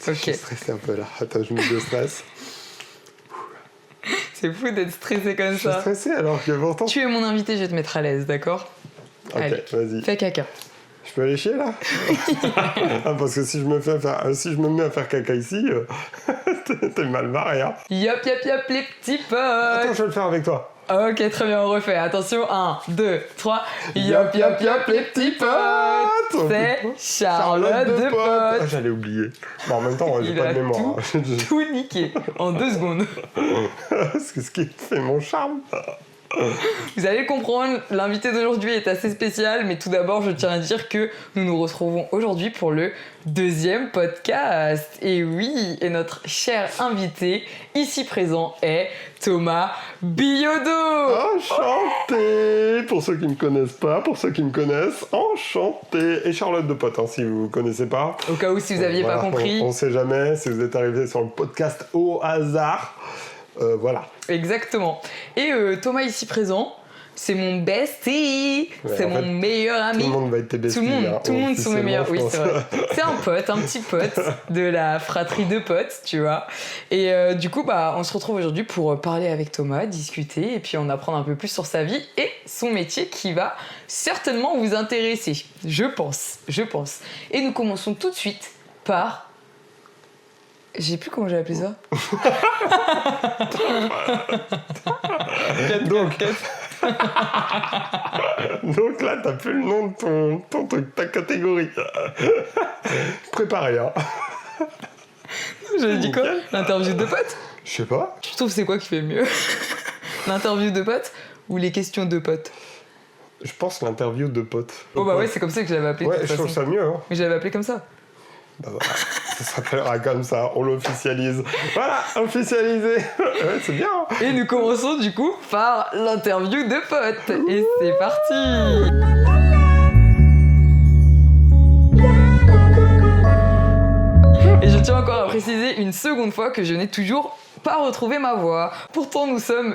Ok. Je suis stressé un peu là. Attends, je me déstresse. C'est fou d'être stressé comme Je suis ça. stressé alors que pourtant... Tu es mon invité, je vais te mettre à l'aise, d'accord? Ok, Allez, vas-y. fais caca. Je peux aller chier là? Ah, parce que si je me mets à faire caca ici, t'es mal barré, hein. Yop, les petits potes. Attends, je vais le faire avec toi. Ok, très bien, on refait. Attention, 1, 2, 3. Yop, les petits potes. C'est Charlotte de Potes. Ah, j'allais oublier. Bon, en même temps, j'ai Il pas a de mémoire. tout niqué en 2 secondes. C'est ce qui fait mon charme. Vous allez comprendre, l'invité d'aujourd'hui est assez spécial, mais tout d'abord, je tiens à dire que nous nous retrouvons aujourd'hui pour le 2e podcast. Et oui, et notre cher invité, ici présent, est Thomas Biodo. Enchanté. Pour ceux qui ne me connaissent pas, pour ceux qui me connaissent, enchanté. Et Charlotte de Potes, hein, si vous ne connaissez pas. Au cas où, si vous n'aviez pas compris. On ne sait jamais, si vous êtes arrivé sur le podcast au hasard. Voilà. Exactement. Et Thomas ici présent, c'est mon bestie, Ouais, c'est en mon fait, meilleur ami. Tout le monde va être tes besties. Tout le monde sont mes meilleurs. Oui, je c'est pense. vrai. C'est un pote, un petit pote de la fratrie de potes, tu vois. Et du coup, on se retrouve aujourd'hui pour parler avec Thomas, discuter et puis en apprendre un peu plus sur sa vie et son métier qui va certainement vous intéresser. Je pense. Et nous commençons tout de suite par... J'ai plus comment j'ai appelé ça. Donc là, t'as plus le nom de ton truc, ta catégorie. Préparé, hein. J'avais dit quoi? L'interview de potes? Je sais pas. Je trouve que c'est quoi qui fait mieux? L'interview de potes ou les questions de potes? Je pense l'interview de potes. Oh bah ouais, c'est comme ça que je l'avais appelé. Ouais, de toute je trouve façon. ça mieux, hein. Mais je l'avais appelé comme ça. Bah voilà, ça s'appellera comme ça, on l'officialise. Voilà, officialisé. Ouais, c'est bien. Hein. Et nous commençons du coup par l'interview de potes. Et c'est parti. Et je tiens encore à préciser une seconde fois que je n'ai toujours pas retrouvé ma voix. Pourtant, nous sommes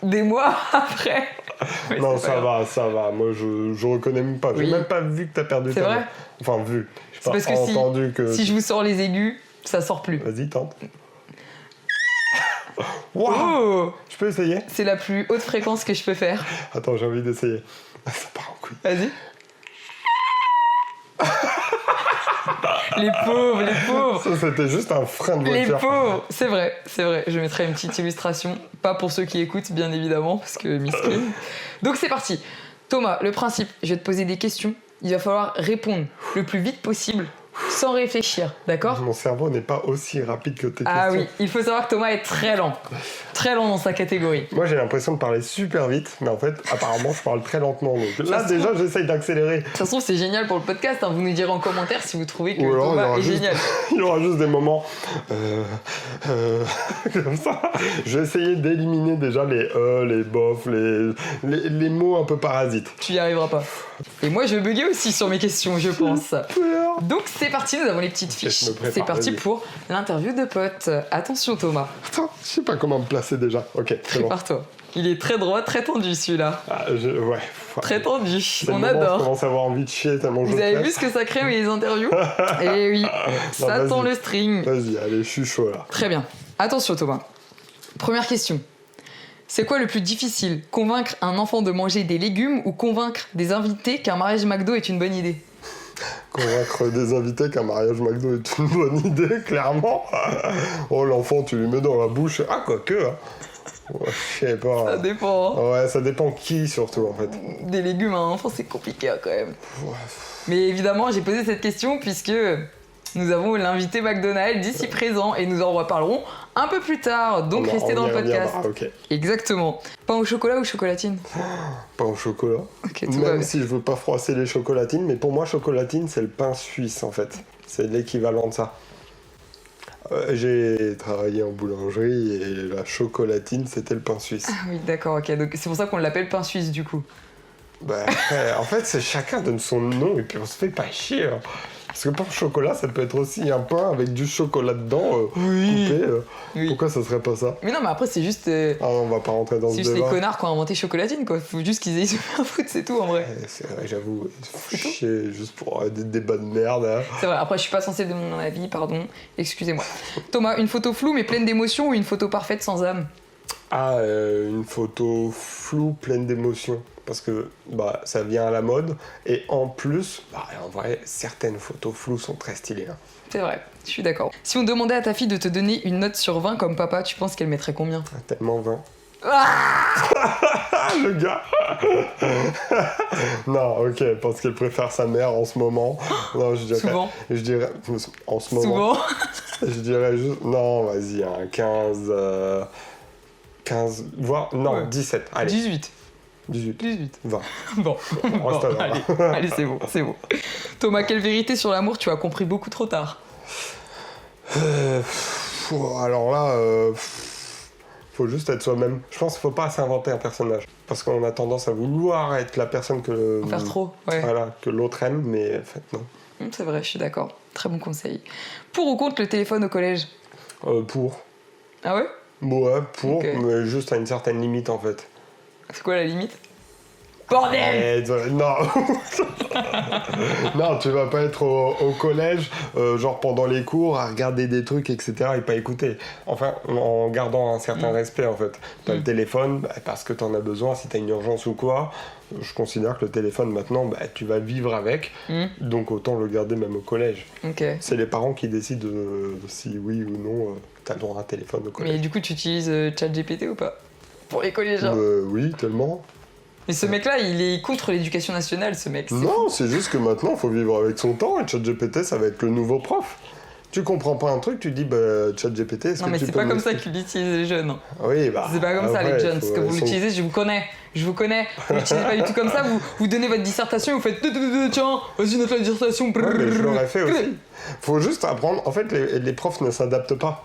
des mois après. Mais Non, c'est pas grave. ça va. Moi, je reconnais même pas. Oui. J'ai même pas vu que t'as perdu C'est ta vrai voix. Enfin, vu. J'ai C'est pas parce que entendu que... si je vous sors les aigus, ça sort plus. Vas-y, tente. Waouh. Oh, Je peux essayer? c'est la plus haute fréquence que je peux faire. Attends, j'ai envie d'essayer. Ça part en couille. Vas-y. Les pauvres. Ça, c'était juste un frein de Les voiture. pauvres. C'est vrai. Je mettrai une petite illustration. Pas pour ceux qui écoutent, bien évidemment, parce que miskin. Donc c'est parti. Thomas, le principe, je vais te poser des questions. Il va falloir répondre le plus vite possible, sans réfléchir, d'accord? Mon cerveau n'est pas aussi rapide que tes Ah questions. oui, il faut savoir que Thomas est très lent dans sa catégorie. Moi, j'ai l'impression de parler super vite, mais en fait, apparemment, je parle très lentement. Donc là, Ça se déjà, j'essaye d'accélérer. De toute façon, c'est génial pour le podcast, hein. Vous nous direz en commentaire si vous trouvez que Ou alors, Thomas est juste, génial. il y aura juste des moments comme ça. Je vais essayer d'éliminer déjà les les bofs, les mots un peu parasites. Tu y arriveras pas. Et moi, je vais bugger aussi sur mes questions, je pense. Donc c'est parti, nous avons les petites je fiches. me prépare, C'est parti vas-y. pour l'interview de potes. Attention Thomas, Attends, je sais pas comment me placer déjà. Ok, c'est bon. prépare-toi. Il est très droit, très tendu celui-là. Ah, ouais. Très tendu, C'est le on moment où je adore. commence à avoir envie de chier tellement je Vous avez stresse. vu ce que ça crée les interviews? Eh oui, ça vas-y. tend le string. Vas-y, allez, je suis chaud là. Très bien. Attention Thomas. Première question. C'est quoi le plus difficile? Convaincre un enfant de manger des légumes ou convaincre des invités qu'un mariage McDo est une bonne idée? Convaincre des invités qu'un mariage McDo est une bonne idée, clairement. Oh, l'enfant, tu lui mets dans la bouche. Ah, quoique, hein. Ouais, je sais pas. Ça dépend. Hein. Ouais, ça dépend qui, surtout, en fait. Des légumes à un enfant, c'est compliqué hein, quand même. Mais évidemment, j'ai posé cette question puisque nous avons l'invité McDonald's d'ici présent et nous en reparlerons un peu plus tard. Donc restez dans le podcast. Ok. Exactement. Pain au chocolat ou chocolatine? Pain au chocolat. Ok, tout va Même bien. si je veux pas froisser les chocolatines, mais pour moi, chocolatine, c'est le pain suisse, en fait. C'est l'équivalent de ça. J'ai travaillé en boulangerie et la chocolatine, c'était le pain suisse. Ah oui, d'accord, ok. Donc c'est pour ça qu'on l'appelle pain suisse du coup. Bah, en fait, c'est chacun donne son nom et puis on se fait pas chier. Hein. Parce que pain au chocolat, ça peut être aussi un pain avec du chocolat dedans, Oui. coupé. Oui. Pourquoi ça serait pas ça? Mais non, mais après, c'est juste. Ah, on va pas rentrer dans C'est ce juste les débat. connards qui ont inventé chocolatine, quoi. Faut juste qu'ils aient se faire foutre, c'est tout en vrai. C'est vrai, j'avoue, faut chier juste pour des débats de merde. Hein. C'est vrai, après, je suis pas censée donner mon avis, pardon. Excusez-moi. Thomas, une photo floue mais pleine d'émotions ou une photo parfaite sans âme? Ah, une photo floue, pleine d'émotions. Parce que bah, ça vient à la mode. Et en plus, bah, en vrai, certaines photos floues sont très stylées. Hein. C'est vrai, je suis d'accord. Si on demandait à ta fille de te donner une note sur 20 comme papa, tu penses qu'elle mettrait combien? Ah, tellement 20. Ah, Le gars. Non, ok, parce qu'elle préfère sa mère en ce moment. Non, je dirais. Souvent. Je dirais. En ce moment. Souvent. Je dirais juste. Non, vas-y, un 15. 15. Voire. Non, Ouais. 17. Allez. 18. 18. 18. 20. Bon, On reste là. allez, c'est bon, c'est bon. Thomas, quelle vérité sur l'amour tu as compris beaucoup trop tard? Alors là, faut juste être soi-même. Je pense qu'il faut pas s'inventer un personnage. Parce qu'on a tendance à vouloir être la personne que. En faire trop, ouais. Voilà, que l'autre aime, mais en fait, non. C'est vrai, je suis d'accord. Très bon conseil. Pour ou contre le téléphone au collège? Pour. Ah ouais? Ouais, pour, Ok. mais juste à une certaine limite en fait. C'est quoi la limite? Bordel! Non. Non, tu vas pas être au collège, genre pendant les cours, à regarder des trucs, etc. et pas écouter. Enfin, en gardant un certain respect en fait. T'as le téléphone, bah, parce que t'en as besoin, si t'as une urgence ou quoi. Je considère que le téléphone maintenant, bah, tu vas vivre avec, donc autant le garder même au collège. Ok. C'est les parents qui décident si oui ou non t'as le droit à un téléphone au collège. Mais du coup, tu utilises ChatGPT ou pas? Pour les collégiens. Oui, tellement. Mais ce mec-là, il est contre l'éducation nationale, ce mec. Non, c'est juste que maintenant, il faut vivre avec son temps et ChatGPT, ça va être le nouveau prof. Tu comprends pas un truc, tu dis, bah, ChatGPT, est-ce Non, que mais tu c'est peux pas comme ça m'expliquer? qu'ils l'utilisent les jeunes. Oui, bah. C'est pas comme ça, après, les jeunes. faut- Ce que vous ils sont- l'utilisez, je vous connais. Je vous connais. Vous l'utilisez pas du tout comme ça. Vous donnez votre dissertation et vous faites tiens, vas-y, note la dissertation. Ouais, mais je l'aurais fait aussi. Faut juste apprendre. En fait, les profs ne s'adaptent pas.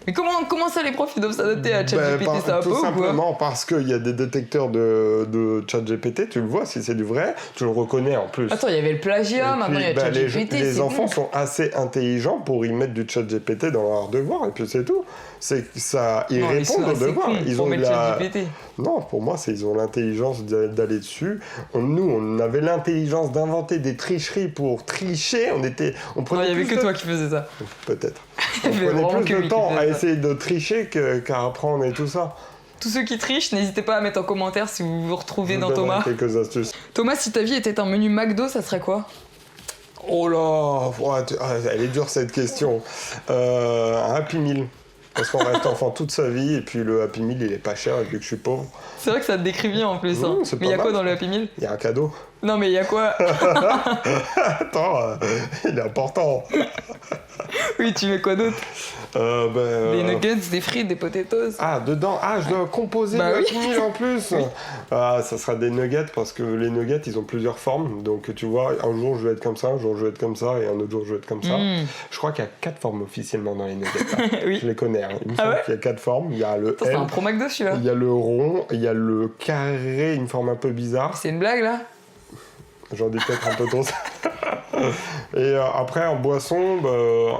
Mais comment ça, les profs, ils doivent s'adapter à ChatGPT? Ça va pas Tout ou quoi? simplement parce qu'il y a des détecteurs de ChatGPT, tu le vois si c'est du vrai, tu le reconnais en plus. Attends, il y avait le plagiat, Et maintenant il y a puis, bah, ChatGPT. les c'est enfants bon. sont assez intelligents pour y mettre du ChatGPT dans leurs devoirs, et puis c'est tout. C'est que ça, ils Non, ils répondent sont aux assez devoirs. cons Ils pour ont mettre ChatGPT. Non, pour moi, ils ont l'intelligence d'aller dessus. Nous, on avait l'intelligence d'inventer des tricheries pour tricher. On Non, prenait il y avait plus que de- toi qui faisais ça. Peut-être. Il On y avait vraiment prenait que plus lui de qui temps faisait à ça. essayer de tricher qu'à apprendre et tout ça. Tous ceux qui trichent, n'hésitez pas à mettre en commentaire si vous vous retrouvez Je dans vous donnerai Thomas. quelques astuces. Thomas, si ta vie était un menu McDo, ça serait quoi? Oh là, elle est dure cette question. Un Happy Meal. Parce qu'on reste enfant toute sa vie et puis le Happy Meal il est pas cher et vu que je suis pauvre, C'est vrai que ça te décrit bien en plus. Hein. Mmh, c'est Mais il y a pas quoi mal. dans le Happy Meal? il y a un cadeau. Non, mais il y a quoi? Attends, il est important. Oui, tu mets quoi d'autre? Des nuggets, des frites, des potatoes. Ah, dedans, je dois composer Bah le oui. Happy Meal en plus. Ah, ça sera des nuggets parce que les nuggets ils ont plusieurs formes. Donc tu vois, un jour je vais être comme ça, un jour je vais être comme ça et un autre jour je vais être comme ça. Mmh. Je crois qu'il y a 4 formes officiellement dans les nuggets. Là. Oui. Je les connais. Hein. Il me Ah semble ouais qu'il y a 4 formes. Il y a le Attends, c'est L, un pro McDo celui-là. il y a le rond, il y a le carré, une forme un peu bizarre. C'est une blague là? J'en dis peut-être un peu trop. Et après, en boisson,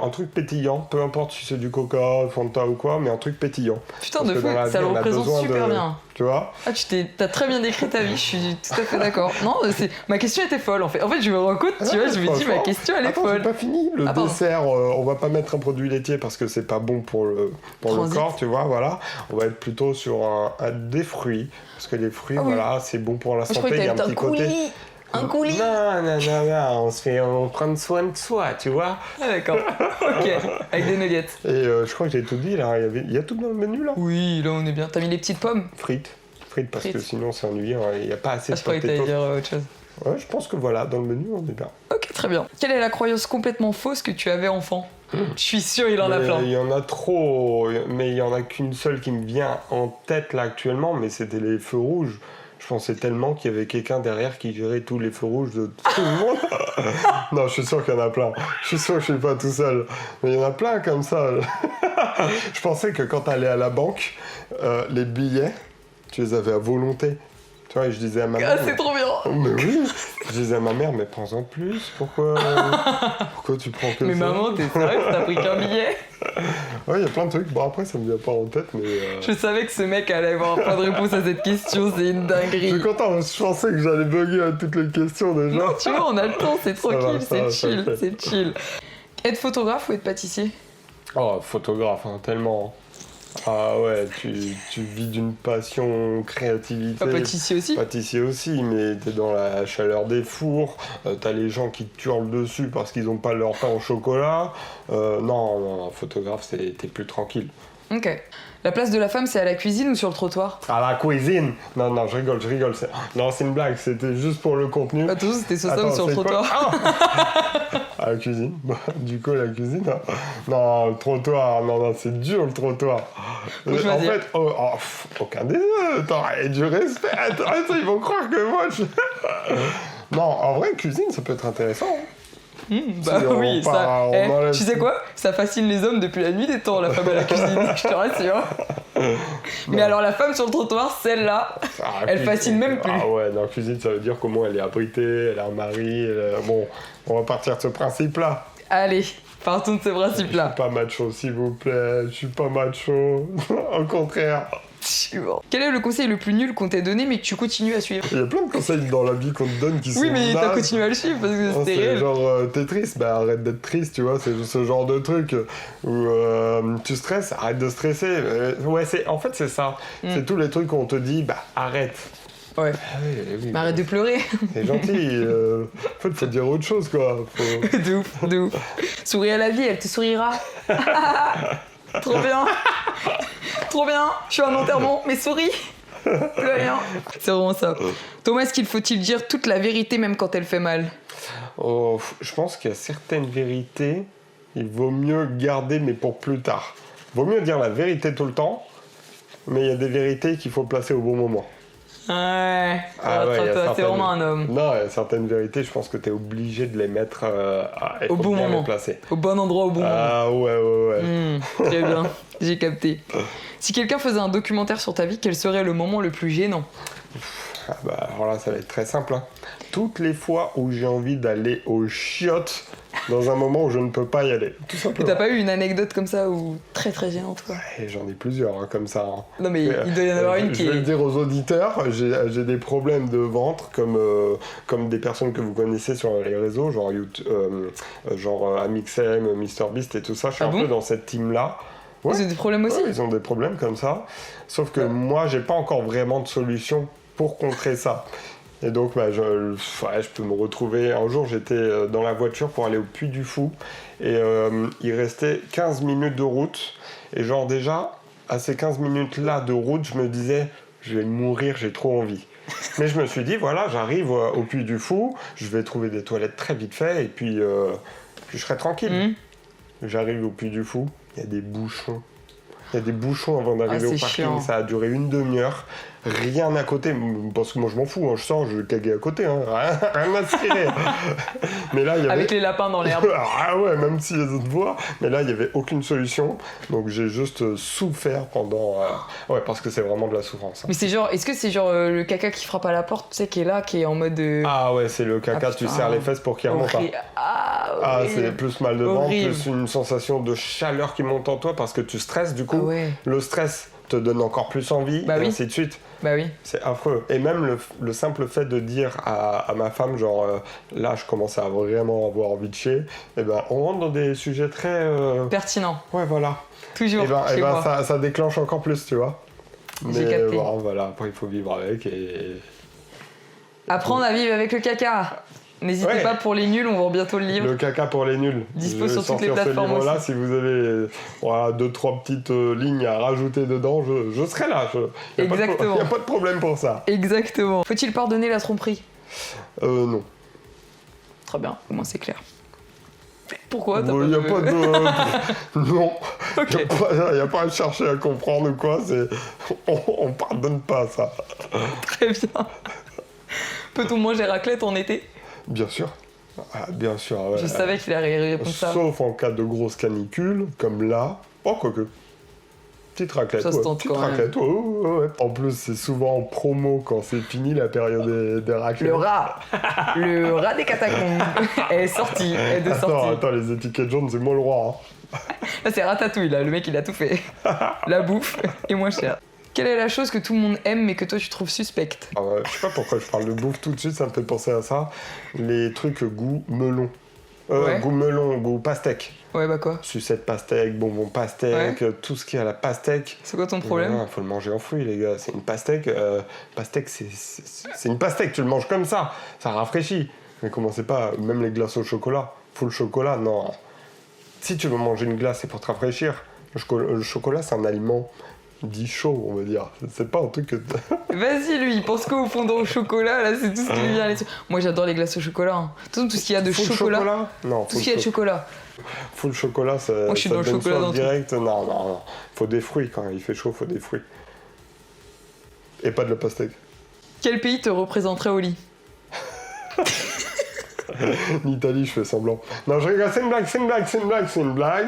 un truc pétillant. Peu importe si c'est du Coca, Fanta ou quoi, mais un truc pétillant. Putain Parce de que fou, dans la ça vie, le on a représente besoin super de- bien. Tu vois? Ah, t'as très bien décrit ta vie, je suis tout à fait d'accord. Non, ma question était folle en fait. En fait, je me rends compte, tu vois, je me dis, ma Franchement. question elle est Attends, j'ai folle. pas fini. Le Ah, pardon. dessert, on va pas mettre un produit laitier parce que c'est pas bon pour le Transit. corps, tu vois, voilà. On va être plutôt sur des fruits. Parce que les fruits, Ah oui. voilà, c'est bon pour la Moi, je santé. croyais Il y que a un t'avais petit un côté. coulis. Un coulis. Non, on prend soin de soi, tu vois. Ah d'accord, ok, avec des nuggets. Et je crois que j'ai tout dit, là. Il y a tout dans le menu, là. Oui, là on est bien. T'as mis les petites pommes? Frites, parce Frites. que sinon c'est ennuyant, il n'y a pas assez Ah, de je croyais que t'allais potatoes. dire autre chose. Ouais, je pense que voilà, dans le menu, on est bien. Ok, très bien. Quelle est la croyance complètement fausse que tu avais enfant? Je suis sûr il en a Mais plein. il y en a trop, mais il y en a qu'une seule qui me vient en tête là actuellement, mais c'était les feux rouges. Je pensais tellement qu'il y avait quelqu'un derrière qui gérait tous les feux rouges de tout le monde. Non, je suis sûr qu'il y en a plein. Je suis sûr que je suis pas tout seul. Mais il y en a plein comme ça. Je pensais que quand t'allais à la banque, les billets, tu les avais à volonté. Tu vois, et je disais à ma Ah, mère... c'est trop bien. Mais oui, Je disais à ma mère, mais prends-en plus, pourquoi tu prends que Mais ça? maman, t'es sérieuse, t'as pris qu'un billet? Ouais, il y a plein de trucs. Bon, après, ça me vient pas en tête, mais... Je savais que ce mec allait avoir pas de réponse à cette question, c'est une Je dinguerie. suis content, je pensais que j'allais bugger à toutes les questions déjà. Non, tu vois, on a le temps, c'est Ça va, tranquille, ça va, c'est chill, ça le fait. c'est chill. Être photographe ou être pâtissier? Oh, photographe, hein, tellement. Ah ouais, tu vis d'une passion, créativité. Pas pâtissier aussi? Pâtissier aussi, mais t'es dans la chaleur des fours, t'as les gens qui te hurlent dessus parce qu'ils ont pas leur pain au chocolat. Non, photographe, t'es plus tranquille. Ok. La place de la femme, c'est à la cuisine ou sur le trottoir? À la cuisine. Non, je rigole. Non, c'est une blague, c'était juste pour le contenu. Attention, c'était sur ça Attends, ou sur le c'est quoi? trottoir? Ah à la cuisine. Du coup, la cuisine. Non, le trottoir. Non, c'est dur le trottoir. Faut choisir. En fait, aucun des deux. Attends, et du respect. Attends, ils vont croire que moi je. Non, en vrai, cuisine, ça peut être intéressant. Bah Si on oui, part, ça. on enlève Tu sais tout. quoi? Ça fascine les hommes depuis la nuit des temps, la femme à la cuisine, je te rassure. Mais alors la femme sur le trottoir, celle-là, Ah, elle cuisine. fascine même plus. Ah ouais, non, cuisine, ça veut dire qu'au moins elle est abritée, elle a un mari. Bon, on va partir de ce principe-là. Allez, partons de ce Je principe-là. suis pas macho, s'il vous plaît. Je suis pas macho. Au contraire. Quel est le conseil le plus nul qu'on t'ait donné mais que tu continues à suivre? Il y a plein de conseils dans la vie qu'on te donne qui sont Oui, mais t'as nazes. continué à le suivre parce que Non, c'était c'est réel. genre, t'es triste, bah arrête d'être triste, tu vois, c'est ce genre de truc où tu stresses, arrête de stresser. Ouais, en fait, c'est ça. C'est tous les trucs où on te dit, bah arrête. Ouais. Ah oui, Mais arrête de pleurer. c'est gentil. En fait, faut dire autre chose, quoi. De ouf, de ouf. Souris à la vie, elle te sourira. Trop bien. Trop bien. Je suis à un enterrement, mais souris. Plus rien. C'est vraiment ça. Thomas, est-ce qu'il faut-il dire toute la vérité même quand elle fait mal? Oh, je pense qu'il y a certaines vérités, il vaut mieux garder, mais pour plus tard. Vaut mieux dire la vérité tout le temps, mais il y a des vérités qu'il faut placer au bon moment. Ouais. Ah ouais, il y a Toi, c'est certaines- vraiment un homme. Non, il y a certaines vérités, je pense que t'es obligé de les mettre Au bon moment. les placer. Au bon endroit, au bon moment. Ah ouais. Très bien, j'ai capté. Si quelqu'un faisait un documentaire sur ta vie, quel serait le moment le plus gênant? Ah bah alors là, ça va être très simple. Hein. Toutes les fois où j'ai envie d'aller aux chiottes, dans un moment où je ne peux pas y aller. Tout Et simplement. t'as pas eu une anecdote comme ça ou très très gênante quoi? Et j'en ai plusieurs hein, comme ça. Hein. Non mais il doit y en avoir une Je qui vais le est... dire aux auditeurs, j'ai des problèmes de ventre comme des personnes que vous connaissez sur les réseaux, genre, YouTube, genre Amixem, MrBeast et tout ça. Je suis Ah un bon peu dans cette team-là. Ouais. Ils ont des problèmes aussi? Ouais, ils ont des problèmes comme ça. Sauf que moi, j'ai pas encore vraiment de solution pour contrer ça. Et donc, bah, je peux me retrouver... Un jour, j'étais dans la voiture pour aller au Puy du Fou. Et il restait 15 minutes de route. Et genre déjà, à ces 15 minutes-là de route, je me disais, je vais mourir, j'ai trop envie. Mais je me suis dit, voilà, j'arrive au Puy du Fou, je vais trouver des toilettes très vite fait, et puis je serai tranquille. J'arrive au Puy du Fou, il y a des bouchons. Il y a des bouchons avant d'arriver Ah, au c'est parking, chiant. ça a duré une demi-heure. Rien à côté, parce que moi je m'en fous, hein, je sors, je vais caguer à côté, hein, rien à cirer. Mais là, il y avait... Avec les lapins dans l'herbe. Ah ouais, même si les autres voient. Mais là, il n'y avait aucune solution. Donc j'ai juste souffert pendant... Ouais, parce que c'est vraiment de la souffrance. Hein. Mais c'est genre, est-ce que c'est genre le caca qui frappe à la porte, tu sais, qui est là, qui est en mode... Ah ouais, c'est le caca, Ah, tu putain. serres les fesses pour qu'il remonte pas. Ah, horrible. c'est plus mal de ventre, Horrible. plus une sensation de chaleur qui monte en toi parce que tu stresses du coup. Ah ouais. Le stress te donne encore plus envie, Bah et oui. ainsi de suite. Bah oui. C'est affreux. Et même le simple fait de dire à ma femme, genre, là, je commence à vraiment avoir envie de chier, et ben, on rentre dans des sujets très... Pertinent. Ouais, voilà. Toujours Et ben, chez moi. ça déclenche encore plus, tu vois. J'ai Mais capté. bon, voilà, après, il faut vivre avec et... Apprendre à vivre avec le caca. N'hésitez Ouais. pas pour les nuls, on vend bientôt le livre. Le caca pour les nuls. Dispo Je vais sur toutes les sortir plateformes ce livre-là, aussi. si vous avez voilà, 2-3 petites lignes à rajouter dedans, je serai là. Exactement. Il n'y a pas de problème pour ça. Exactement. Faut-il pardonner la tromperie? Non. Très bien, au moins c'est clair. Pourquoi t'as Il n'y a pas de... non. Ok. Il n'y a pas à chercher à comprendre ou quoi. On pardonne pas ça. Très bien. Peut-on manger raclette en été? Bien sûr. Ah, bien sûr, ouais. Je savais qu'il allait répondre ça. Sauf en cas de grosse canicule, comme là. Oh, quoique. Petite raclette, Ça se tente petite quand même. raclette, ouais. En plus, c'est souvent en promo quand c'est fini la période des raclettes. Le rat des catacombes. Elle est sortie, elle est de sortie. Attends, les étiquettes jaunes, c'est moi le roi. Là, c'est Ratatouille, là, le mec, il a tout fait. La bouffe est moins chère. Quelle est la chose que tout le monde aime mais que toi tu trouves suspecte? Je sais pas pourquoi je parle de bouffe tout de suite, ça me fait penser à ça. Les trucs goût melon. Ouais. Goût melon, goût pastèque. Ouais, bah quoi? Sucette pastèque, bonbon pastèque, tout ce qui est à la pastèque. C'est quoi ton problème? Il faut le manger en fruits, les gars. C'est une pastèque. Pastèque, c'est une pastèque. Tu le manges comme ça. Ça rafraîchit. Mais commencez pas. Même les glaces au chocolat. Full chocolat, non. Si tu veux manger une glace, c'est pour te rafraîchir. Le chocolat, c'est un aliment dit chaud, on va dire. C'est pas un truc que... Vas-y, lui, il pense quoi au fondant au chocolat? Là, c'est tout ce qui lui vient. Moi, j'adore les glaces au chocolat. Hein. Tout ce qu'il y a de Full chocolat. Non, Tout ce qu'il y a de chocolat. Full chocolat, ça, moi, je suis ça dans le donne chocolat soif dans direct. Non. Faut des fruits quand il fait chaud, faut des fruits. Et pas de la pastèque. Quel pays te représenterait au lit? L'Italie, je fais semblant. Non, je rigole, c'est une blague.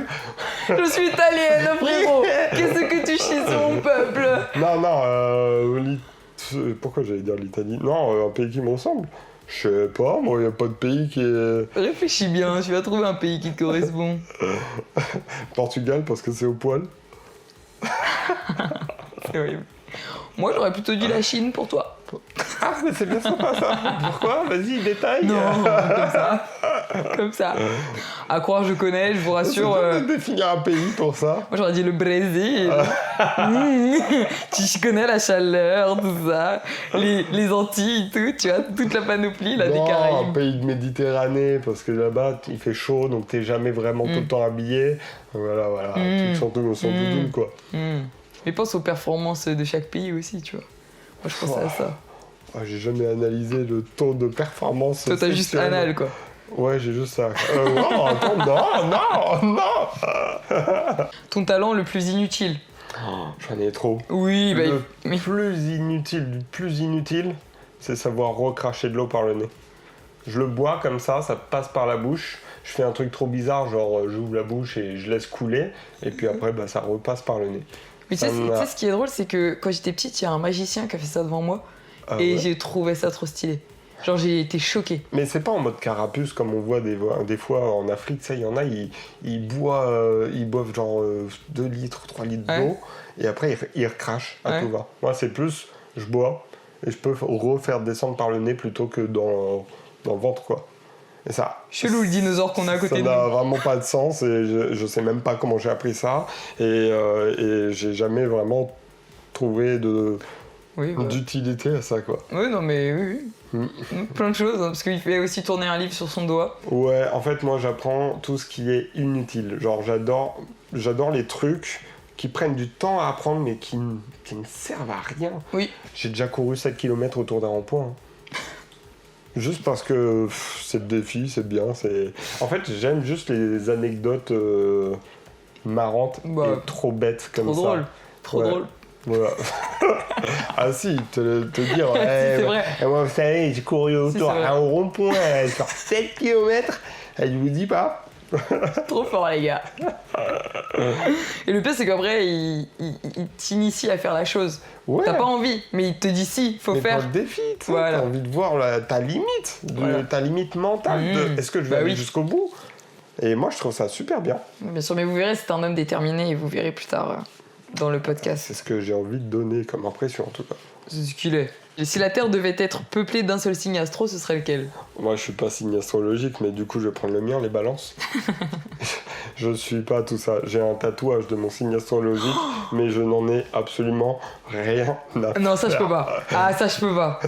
Je suis italienne, frérot. Qu'est-ce que tu chies sur mon peuple? Non, pourquoi j'allais dire l'Italie? Non, un pays qui me ressemble. Je sais pas, moi, y a pas de pays qui est... Réfléchis bien, tu vas trouver un pays qui te correspond. Portugal, parce que c'est au poil. C'est horrible. Moi, j'aurais plutôt dit la Chine pour toi. Ah, mais c'est bien sympa, ça. Pourquoi? Vas-y, détaille. Non, comme ça. Comme ça. À croire, je connais, je vous rassure. C'est dur de définir un pays pour ça. Moi, j'aurais dit le Brésil. Tu connais la chaleur, tout ça. Les Antilles, tout, tu vois, toute la panoplie là, des Un Caraïbes. pays de Méditerranée, parce que là-bas, il fait chaud, donc t'es jamais vraiment tout le temps habillé. Voilà, trucs sont tout doux, quoi. Mais pense aux performances de chaque pays aussi, tu vois. Moi, je pense à ça. J'ai jamais analysé le taux de performance. Toi, t'as juste sexuelle. anal, quoi. Ouais, j'ai juste ça. Attends, non. Ton talent le plus inutile. J'en ai trop. Oui, bah... Le plus inutile, c'est savoir recracher de l'eau par le nez. Je le bois comme ça passe par la bouche. Je fais un truc trop bizarre, genre j'ouvre la bouche et je laisse couler. Et puis après, ça repasse par le nez. Mais tu sais, ce qui est drôle, c'est que quand j'étais petite, il y a un magicien qui a fait ça devant moi. Et ouais. j'ai trouvé ça trop stylé. Genre, j'ai été choquée. Mais c'est pas en mode carapuce comme on voit des fois en Afrique, il y en a, ils boivent genre 2 litres, 3 litres d'eau, et après ils recrachent à tout va. Moi, c'est plus, je bois, et je peux refaire descendre par le nez plutôt que dans le ventre, quoi. Et ça... Chelou, le dinosaure qu'on a à côté de nous. Ça n'a vraiment pas de sens, et je sais même pas comment j'ai appris ça, et j'ai jamais vraiment trouvé d'utilité à ça, quoi. Oui, non, mais oui. Plein de choses, hein, parce qu'il fait aussi tourner un livre sur son doigt. Ouais, en fait, moi, j'apprends tout ce qui est inutile. Genre, j'adore les trucs qui prennent du temps à apprendre, mais qui ne servent à rien. Oui. J'ai déjà couru 7 km autour d'un rond-point. Juste parce que c'est le défi, c'est bien. En fait, j'aime juste les anecdotes marrantes et trop bêtes comme ça. Trop drôle. Voilà. Ah si, te dire, c'est vrai. Moi vous savez, j'ai couru autour à un rond-point sur 7 km, je vous dis pas. Trop fort les gars. Et le pire c'est qu'après il t'initie à faire la chose. Ouais. T'as pas envie, mais il te dit si, faut faire. Mais le défi, t'as envie de voir ta limite, ta limite mentale. Est-ce que je vais aller jusqu'au bout? Et moi je trouve ça super bien. Bien sûr, mais vous verrez, c'est un homme déterminé et vous verrez plus tard dans le podcast. C'est ce que j'ai envie de donner comme impression en tout cas. C'est ce qu'il est. Et si la Terre devait être peuplée d'un seul signe astro, ce serait lequel? Moi je suis pas signe astrologique, mais du coup je vais prendre le mien, les balances. Je suis pas tout ça. J'ai un tatouage de mon signe astrologique, mais je n'en ai absolument rien à faire. Non, ça je peux pas. Ah, ça je peux pas.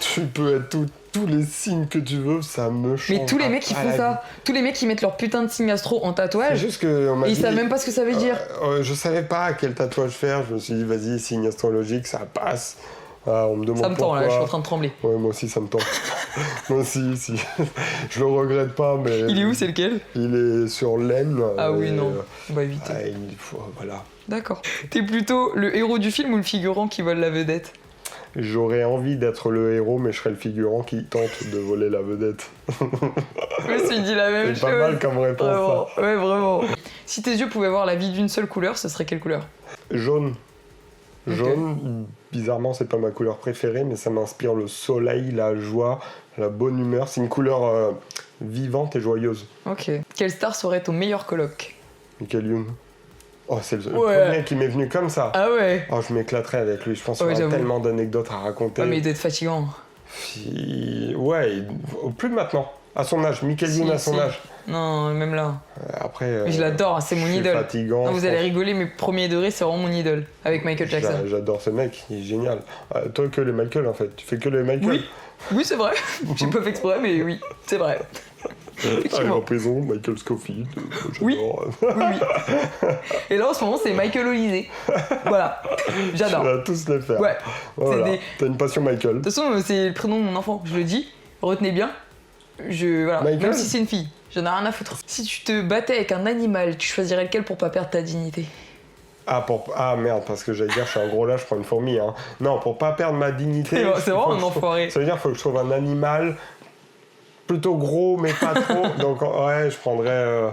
Tu peux être tous les signes que tu veux, ça me change. Mais tous les mecs qui font ça, tous les mecs qui mettent leur putain de signe astro en tatouage, c'est juste que ils savent même pas ce que ça veut dire. Je savais pas quel tatouage faire, je me suis dit vas-y, signe astrologique, ça passe. On me demande ça me tend pourquoi. là, je suis en train de trembler. Ouais, moi aussi ça me tend. Moi aussi, si. Je le regrette pas, mais... Il est où, c'est lequel? Il est sur l'aine. Ah oui, non, on va éviter. Voilà. D'accord. T'es plutôt le héros du film ou le figurant qui vole la vedette? J'aurais envie d'être le héros, mais je serais le figurant qui tente de voler la vedette. Je me suis dit la même chose. C'est pas mal comme réponse, vraiment. ça. Ouais, vraiment. Si tes yeux pouvaient voir la vie d'une seule couleur, ce serait quelle couleur? Jaune. Ok. Jaune, bizarrement, c'est pas ma couleur préférée, mais ça m'inspire le soleil, la joie, la bonne humeur. C'est une couleur vivante et joyeuse. Ok. Quelle star serait ton meilleur coloc? Michael Youn. Oh, c'est le Ouais. premier qui m'est venu comme ça. Ah ouais. Oh, je m'éclaterais avec lui. Je pense qu'il Ouais, y aurait j'avoue. tellement d'anecdotes à raconter. Ah mais il doit être fatigant. Ouais, plus maintenant. À son âge, Michael Youn à son Si. âge. Non, même là. Après. Mais je l'adore, c'est mon je suis idole. fatigant. Non, vous je allez pense. rigoler, mais premier degré, c'est vraiment mon idole. Avec Michael Jackson. J'adore ce mec, il est génial. Toi, que les Michael en fait. Tu fais que les Michael. Oui, oui c'est vrai. J'ai pas fait exprès, mais oui, c'est vrai. Ah, Effectivement. en prison, Michael Scofield. Oui. J'adore. Oui, oui. Et là, en ce moment, c'est Michael Olysée. Voilà, j'adore. On va tous les faire. Ouais, Voilà. c'est des- T'as une passion Michael. de toute façon, c'est le prénom de mon enfant, je le dis. Retenez bien. Voilà. Michael. Même si c'est une fille, j'en ai rien à foutre. Si tu te battais avec un animal, tu choisirais lequel pour pas perdre ta dignité? Ah merde, parce que j'allais dire, je suis un gros lâche, je prends une fourmi. Hein. Non, pour pas perdre ma dignité. C'est il vraiment faut un que je trouve- enfoiré. Ça veut dire qu'il faut que je trouve un animal plutôt gros, mais pas trop. Donc, ouais, je prendrais.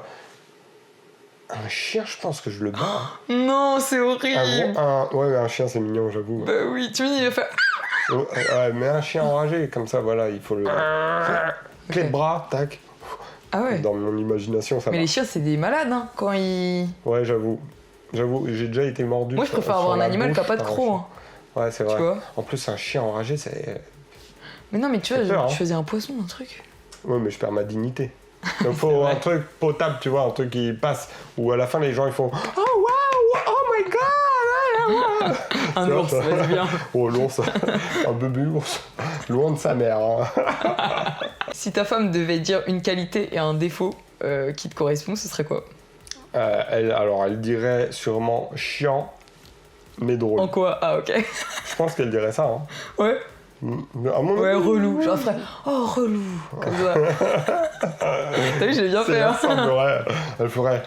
Un chien, je pense que je le bats. Non, c'est horrible. Ouais, mais un chien, c'est mignon, j'avoue. Bah oui, tu me dis, il va faire. Ouais, mais un chien enragé, comme ça, voilà, il faut le. Clé de bras, tac. Ah ouais. Dans mon imagination, ça Mais va. les chiens, c'est des malades, hein, quand ils. Ouais, j'avoue. J'avoue, j'ai déjà été mordu. Moi, je préfère sur avoir un la animal qui a bouche pas de par un croc, chien. hein, Ouais, c'est tu vrai. vois. En plus, un chien enragé, c'est. Mais non, mais tu vois, Ça fait peur, genre, hein. tu faisais un poisson, un truc. Ouais, mais je perds ma dignité. Donc, faut vrai. un truc potable, tu vois, un truc qui passe. Où à la fin, les gens, ils font Oh, waouh, oh my god! Un Tu vois, ours, ça- vas-y bien. Oh, l'ours, un bébé ours, loin de sa mère. Hein. Si ta femme devait dire une qualité et un défaut qui te correspond, ce serait quoi? Elle dirait sûrement chiant, mais drôle. En quoi? Ah, ok. Je pense qu'elle dirait ça. Hein. Ouais. À mon Ouais, avis, relou. Genre, ferait oh, relou. Comme ça. T'as vu, j'ai bien c'est fait, la hein. simple, ouais. Elle ferait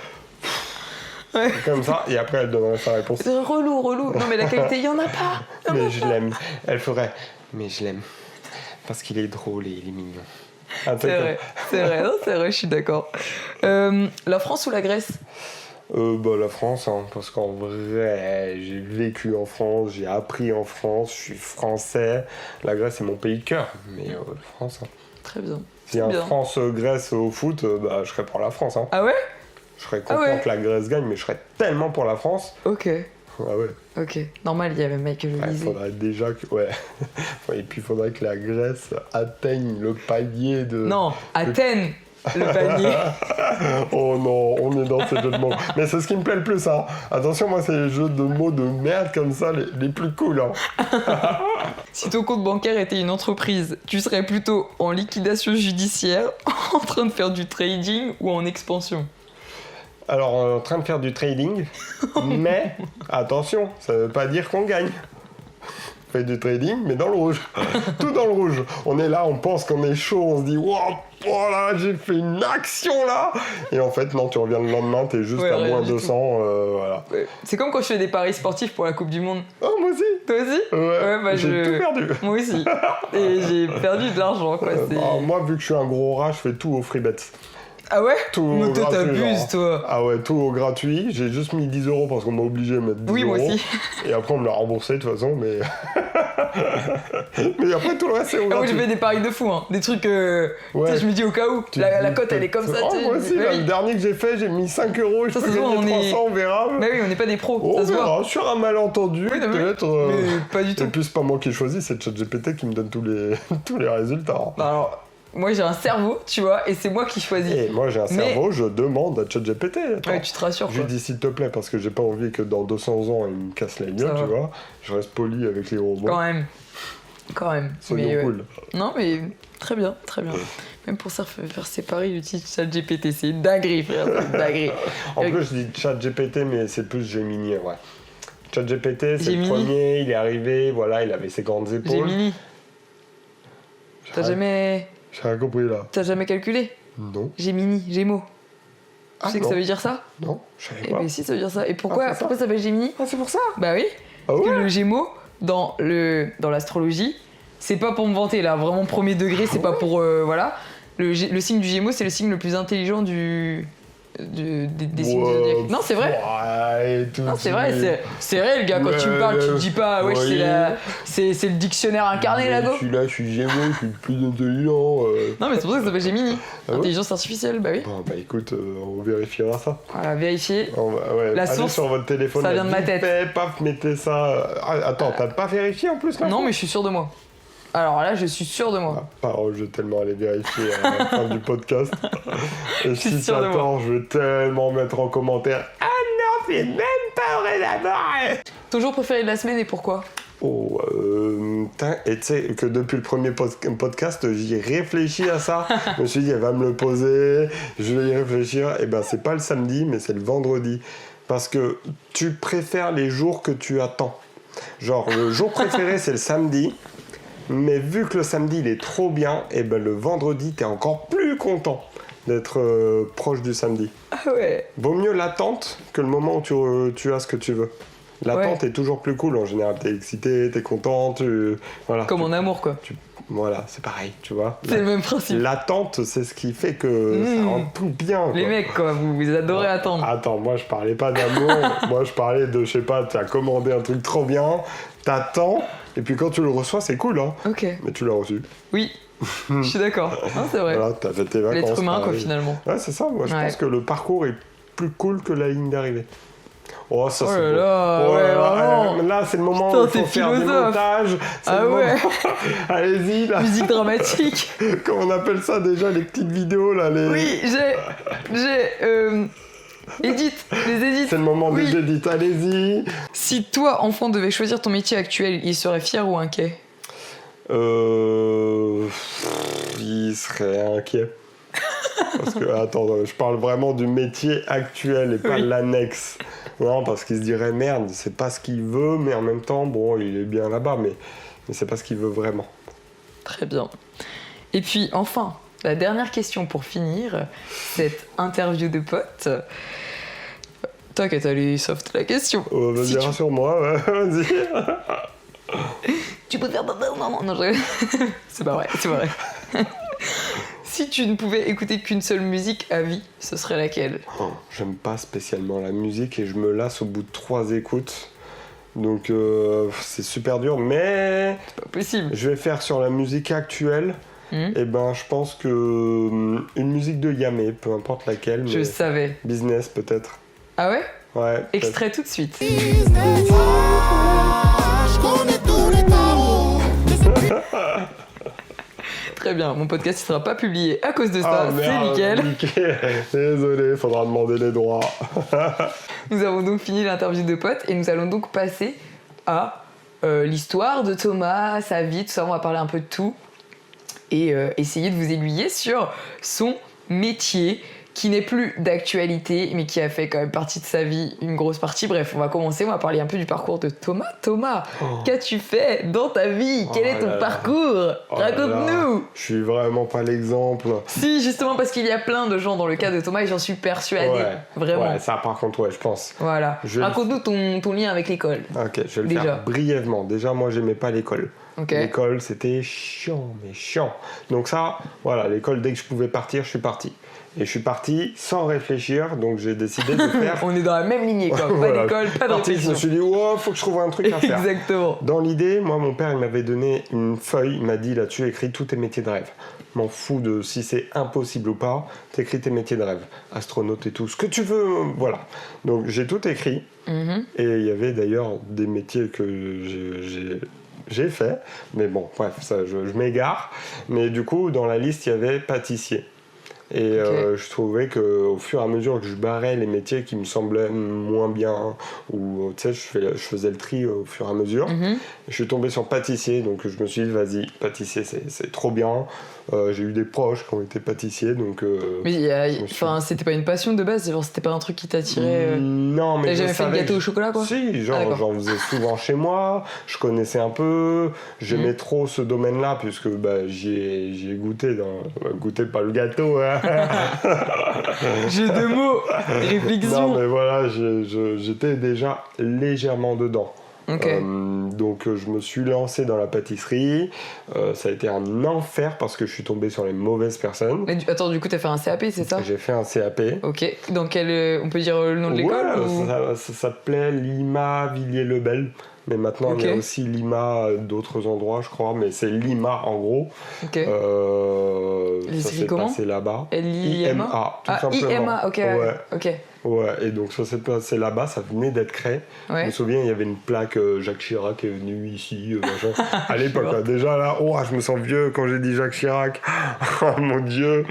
Ouais. comme ça, et après, elle donnerait sa réponse. C'est relou, relou. Non, mais la qualité, il y en a pas. Y en a Mais pas. je l'aime. Elle ferait, mais je l'aime. Parce qu'il est drôle et il est mignon. Un truc C'est vrai, c'est vrai, non, c'est vrai, je suis d'accord. La France ou la Grèce? Bah, la France, hein, parce qu'en vrai, j'ai vécu en France, j'ai appris en France, je suis français. La Grèce, c'est mon pays de cœur, mais France. Hein. Très bien. S'il y a un bien. France-Grèce au foot, bah, je serais pour la France. Hein. Ah ouais? Je serais content Ah ouais. que la Grèce gagne, mais je serais tellement pour la France. Ok, Ah ouais. ok. Normal, il y avait Michael Il Olysée. faudrait déjà que. Ouais. Et puis, il faudrait que la Grèce atteigne le palier de. Non, Athènes, le panier. Oh non, on est dans ces jeux de mots. Mais c'est ce qui me plaît le plus, hein. Attention, moi, c'est les jeux de mots de merde comme ça, les plus cool, hein. Si ton compte bancaire était une entreprise, tu serais plutôt en liquidation judiciaire, en train de faire du trading ou en expansion? Alors, en train de faire du trading, mais attention, ça veut pas dire qu'on gagne. On fait du trading, mais dans le rouge. Tout dans le rouge. On est là, on pense qu'on est chaud, on se dit wow, oh là, j'ai fait une action là. Et en fait, non, tu reviens le lendemain, t'es juste Ouais, à rien moins du 200. Voilà. Ouais. C'est comme quand je fais des paris sportifs pour la Coupe du Monde. Oh, moi aussi. Toi aussi? Ouais, bah, j'ai tout perdu. Moi aussi. Et j'ai perdu de l'argent, quoi. c'est- Bah, moi, vu que je suis un gros rat, je fais tout au free bets. Ah ouais? Tout Mais au toi, gratuit, t'abuses, genre. toi. Ah ouais, tout au gratuit. J'ai juste mis 10 euros parce qu'on m'a obligé à mettre 10 Oui, moi euros. aussi. Et après, on me l'a remboursé de toute façon, mais. mais après, tout le reste, c'est au Ah, moi, gratuit. je fais des paris de fou, hein. Des trucs. Ouais. Tu sais, je me dis au cas où. Tu La dis, cote, elle est comme ça, Oh, tu sais. moi aussi, Bah là, oui. le dernier que j'ai fait, j'ai mis 5 euros. Je Ça, peux se voit, gagner on est- 300, on verra. Bah oui, on n'est pas des pros, On ça se voit. verra. Sur un malentendu, Oui, non, mais- peut-être. Mais pas du Et tout. puis, c'est pas moi qui choisis, c'est ChatGPT qui me donne tous les, tous les résultats. Bah alors, moi j'ai un cerveau, tu vois, et c'est moi qui choisis. Et moi, j'ai un Mais- cerveau, je demande à ChatGPT. attends. Ouais, tu te rassures, Je lui quoi. dis s'il te plaît parce que j'ai pas envie que dans 200 ans il me casse la Ça gueule, va. tu vois. Je reste poli avec les robots. Quand même. Quand même. Soyons Mais, ouais. cool. Non, mais très bien, très bien. Même pour ça, faire ses paris, j'utilise ChatGPT, c'est une dinguerie, frère, c'est une dinguerie. En plus, je dis ChatGPT, mais c'est plus Gemini, ouais. ChatGPT, c'est le Gemini. premier, il est arrivé, voilà, il avait ses grandes épaules. Gemini, t'as J'ai rien compris là. jamais calculé? Non. Gemini, Gémeaux. Tu Ah, sais que non. ça veut dire ça? Non, je savais Eh pas. ben si, ça veut dire ça. Et pourquoi, Ah, c'est ça. pourquoi ça s'appelle Gemini? Ah, c'est pour ça. Bah oui, Ah parce que ouais. le Gémeaux, dans l'astrologie, c'est pas pour me vanter là, vraiment premier degré, c'est pas pour... voilà. Le signe du Gémeaux, c'est le signe le plus intelligent des signes zodiaques. Non, c'est vrai. Non, c'est vrai, c'est vrai, le gars, quand tu me parles, tu te dis pas, wesh, c'est le dictionnaire incarné, là, go. Je suis Gémeaux, je suis le plus intelligent. Non, mais c'est pour ça que ça s'appelle Gemini. Intelligence artificielle, bah oui. Bon, bah écoute, on vérifiera ça. Voilà, vérifier. La source, allez sur votre téléphone, ça vient de ma tête. Paf, mettez ça. Attends, t'as pas vérifié en plus là? Non, mais je suis sûr de moi. Alors là, je suis sûr de moi. Parole, je vais tellement aller vérifier à la fin du podcast. Et si sûr de t'attends, je vais tellement mettre en commentaire. Ah non, c'est même pas vrai d'abord. Ton jour préféré de la semaine et pourquoi? Et tu sais que depuis le premier podcast, j'y réfléchis à ça. Je me suis dit, elle va me le poser, je vais y réfléchir. Et ben, c'est pas le samedi, mais c'est le vendredi. Parce que tu préfères les jours que tu attends. Genre, le jour préféré, c'est le samedi. Mais vu que le samedi, il est trop bien, et ben le vendredi, t'es encore plus content d'être proche du samedi. Ah ouais. Vaut mieux l'attente que le moment où tu as ce que tu veux. L'attente est toujours plus cool en général. T'es excité, t'es content, voilà. Comme en amour, quoi. Voilà, c'est pareil, tu vois. C'est le même principe. L'attente, c'est ce qui fait que ça rend tout bien, quoi. Les mecs, quoi, vous adorez attendre. Attends, moi je parlais pas d'amour. Moi je parlais de, je sais pas, tu as commandé un truc trop bien, t'attends, et puis quand tu le reçois, c'est cool, hein. Ok. Mais tu l'as reçu. Oui, je suis d'accord. Non, c'est vrai. Voilà, t'as fait tes vacances. L'être humain, quoi, pareil. finalement. Ouais, c'est ça. Moi, je pense que le parcours est plus cool que la ligne d'arrivée. Oh, ça, Oh c'est là beau. là, Oh ouais, là là, vraiment. là, c'est le moment Putain, où il faut t'es faire des philosophe. montages. C'est Ah le ouais. moment. Allez-y, là. Musique dramatique. Comment on appelle ça déjà, les petites vidéos, là, les... Oui, Edith, les édits. C'est le moment Oui. des édits, allez-y. Si toi, enfant, devais choisir ton métier actuel, il serait fier ou inquiet? Il serait inquiet. Parce que, attends, je parle vraiment du métier actuel et pas l'annexe. Non, parce qu'il se dirait, merde, c'est pas ce qu'il veut, mais en même temps, bon, il est bien là-bas, mais c'est pas ce qu'il veut vraiment. Très bien. Et puis, enfin, la dernière question pour finir cette interview de potes. T'inquiète, allez, soft la question. Vas-y, Si rassure-moi, vas-y. Tu peux faire maman. Non, c'est pas vrai, c'est pas vrai. Si tu ne pouvais écouter qu'une seule musique à vie, ce serait laquelle? J'aime pas spécialement la musique et je me lasse au bout de 3 écoutes. Donc c'est super dur, mais C'est pas possible. je vais faire sur la musique actuelle. Et ben je pense que une musique de Yamé, peu importe laquelle, mais Je savais. Business peut-être. Ah ouais? Ouais. peut-être. Extrait tout de suite. Très bien, mon podcast ne sera pas publié à cause de ça, c'est nickel. Désolé, faudra demander les droits. Nous avons donc fini l'interview de potes et nous allons donc passer à l'histoire de Thomas, sa vie, tout ça, on va parler un peu de tout et essayer de vous aiguiller sur son métier qui n'est plus d'actualité mais qui a fait quand même partie de sa vie, une grosse partie. Bref, on va commencer, on va parler un peu du parcours de Thomas. Thomas, qu'as-tu fait dans ta vie? Quel est ton parcours? Raconte-nous. Je suis vraiment pas l'exemple. Si, justement parce qu'il y a plein de gens dans le cas de Thomas et j'en suis persuadée. Vraiment. Ouais, ça par contre, ouais, je pense. Voilà. Raconte-nous ton lien avec l'école. Ok, je vais le faire brièvement. Déjà, moi, j'aimais pas l'école. Okay. L'école, c'était chiant, mais chiant. Donc ça, voilà, l'école, dès que je pouvais partir, je suis parti. Et je suis parti sans réfléchir, donc j'ai décidé de faire... On est dans la même lignée, quoi. Pas d'école, pas de réflexion. Je me suis dit, faut que je trouve un truc à faire. Exactement. Dans l'idée, moi, mon père, il m'avait donné une feuille, il m'a dit, là-dessus, écris tous tes métiers de rêve. Je m'en fous de si c'est impossible ou pas, t'écris tes métiers de rêve. Astronaute et tout, ce que tu veux, voilà. Donc j'ai tout écrit, et il y avait d'ailleurs des métiers que j'ai fait, mais bon, bref, ça, je m'égare. Mais du coup, dans la liste, il y avait pâtissier. Et je trouvais qu'au fur et à mesure que je barrais les métiers qui me semblaient moins bien, ou tu sais, je faisais le tri au fur et à mesure, je suis tombé sur pâtissier, donc je me suis dit, vas-y, pâtissier, c'est trop bien. J'ai eu des proches qui ont été pâtissiers, donc... mais c'était pas une passion de base, c'était pas un truc qui t'attirait Non, mais t'as jamais fait de gâteau au chocolat, quoi? Si, j'en faisais souvent chez moi, je connaissais un peu, j'aimais trop ce domaine-là, puisque j'y ai goûté, goûté pas le gâteau, hein. Jeu de mots, réflexion. Non, mais voilà, j'étais déjà légèrement dedans. Donc je me suis lancé dans la pâtisserie. Ça a été un enfer parce que je suis tombé sur les mauvaises personnes. Attends, du coup, t'as fait un CAP, c'est ça? J'ai fait un CAP. Ok. Dans quel... On peut dire le nom de l'école ou... ça s'appelait Lima Villiers-le-Bel. Mais maintenant, il y a aussi Lima d'autres endroits, je crois. Mais c'est Lima, en gros. Ok. Ça s'est passé là-bas. L-I-M-A, tout simplement. IMA, ok. Ouais. Ok. Ouais, et donc ça s'est passé là-bas, ça venait d'être créé. Ouais. Je me souviens, il y avait une plaque Jacques Chirac est venu ici, machin. À l'époque, là, déjà là, je me sens vieux quand j'ai dit Jacques Chirac. Oh mon Dieu.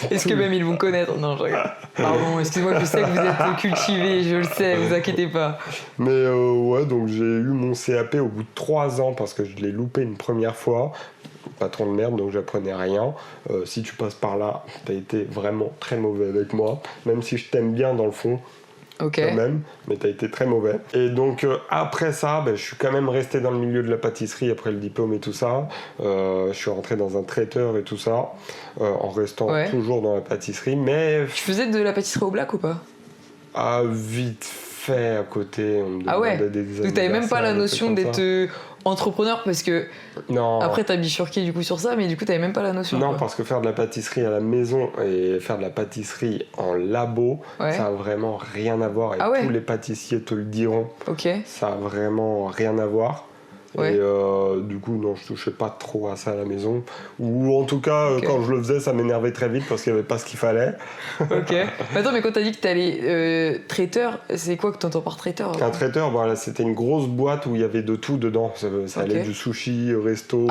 Est-ce que même ils vont connaître? Non, je regarde. Pardon, excuse-moi, je sais que vous êtes cultivés, je le sais, vous inquiétez pas. Mais ouais, donc j'ai eu mon CAP au bout de 3 ans parce que je l'ai loupé une première fois. Patron de merde, donc j'apprenais rien. Si tu passes par là, t'as été vraiment très mauvais avec moi, même si je t'aime bien dans le fond. Quand même, mais t'as été très mauvais. Et donc après ça, je suis quand même resté dans le milieu de la pâtisserie après le diplôme et tout ça. Je suis rentré dans un traiteur et tout ça, en restant toujours dans la pâtisserie. Mais tu faisais de la pâtisserie au black ou pas? Ah, vite fait à côté. On me demandait des donc t'avais même pas la notion d'être entrepreneur parce que non. Après t'as bifurqué du coup sur ça, mais du coup t'avais même pas la notion. Non, parce que faire de la pâtisserie à la maison et faire de la pâtisserie en labo, ça a vraiment rien à voir. Et tous les pâtissiers te le diront. Ça a vraiment rien à voir. Et du coup, non, je touchais pas trop à ça à la maison. Ou en tout cas, quand je le faisais, ça m'énervait très vite parce qu'il y avait pas ce qu'il fallait. Attends, mais quand t'as dit que t'allais traiteur, c'est quoi que t'entends par traiteur? Un traiteur, voilà, c'était une grosse boîte où il y avait de tout dedans. Ça allait du sushi, resto,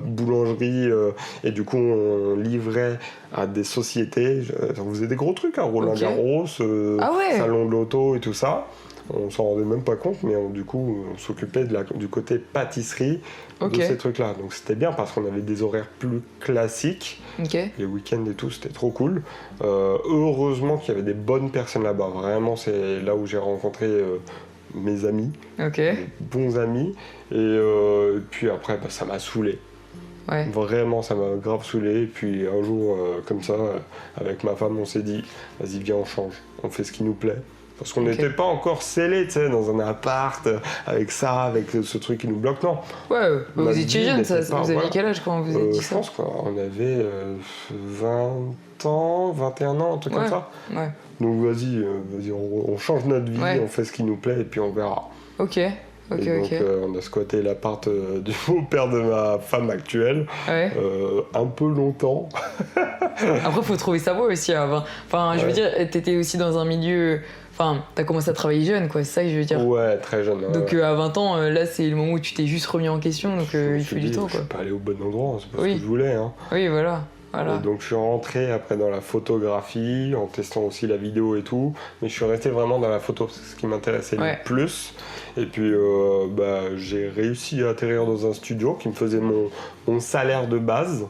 boulangerie. Et du coup, on livrait à des sociétés. On faisait des gros trucs, hein, Roland Garros, salon de l'auto et tout ça. On s'en rendait même pas compte, mais du coup, on s'occupait du côté pâtisserie de ces trucs-là. Donc c'était bien parce qu'on avait des horaires plus classiques. Les week-ends et tout, c'était trop cool. Heureusement qu'il y avait des bonnes personnes là-bas. Vraiment, c'est là où j'ai rencontré mes amis, des bons amis. Et puis après, ça m'a saoulé. Vraiment, ça m'a grave saoulé. Et puis un jour, comme ça, avec ma femme, on s'est dit, vas-y, viens, on change. On fait ce qui nous plaît. Parce qu'on n'était pas encore scellés, tu sais, dans un appart, avec ça, avec ce truc qui nous bloque, non. Vous étiez jeune, vous aviez quel âge quand vous avez dit ça? Je pense qu'on avait 20 ans, 21 ans, un truc comme ça. Donc vas-y, on change notre vie, on fait ce qui nous plaît et puis on verra. Donc on a squatté l'appart du beau-père de ma femme actuelle, un peu longtemps. Après, faut trouver sa voie aussi. Enfin, je veux dire, t'étais aussi dans un milieu... Enfin, t'as commencé à travailler jeune, quoi, c'est ça que je veux dire. Ouais, très jeune. Donc à 20 ans, là, c'est le moment où tu t'es juste remis en question, donc il faut du temps, quoi. Je suis pas allé au bon endroit, c'est pas ce que je voulais. Hein. Oui, voilà. Et donc je suis rentré après dans la photographie, en testant aussi la vidéo et tout, mais je suis resté vraiment dans la photo, c'est ce qui m'intéressait le plus. Et puis j'ai réussi à atterrir dans un studio qui me faisait mon salaire de base.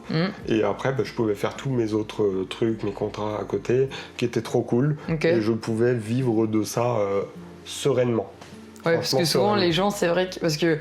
Et après, je pouvais faire tous mes autres trucs, mes contrats à côté, qui étaient trop cool. Et je pouvais vivre de ça sereinement. Parce que souvent les gens, c'est vrai que... Parce que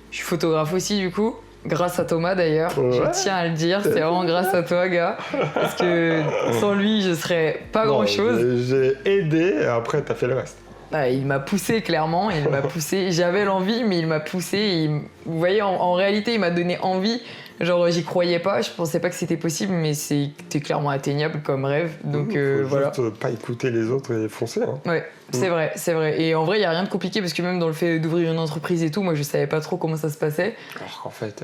je suis photographe aussi, du coup. Grâce à Thomas d'ailleurs, je tiens à le dire, c'est vraiment grâce à toi, gars. Parce que sans lui, je serais pas grand-chose. J'ai aidé et après, t'as fait le reste. Il m'a poussé, clairement, il m'a poussé. J'avais l'envie, mais il m'a poussé. Vous voyez, en réalité, il m'a donné envie. Genre, j'y croyais pas, je pensais pas que c'était possible, mais c'était clairement atteignable comme rêve. Donc voilà. Juste pas écouter les autres et foncer. Hein. Ouais, c'est vrai. Et en vrai, il y a rien de compliqué parce que même dans le fait d'ouvrir une entreprise et tout, moi je savais pas trop comment ça se passait. Alors qu'en fait,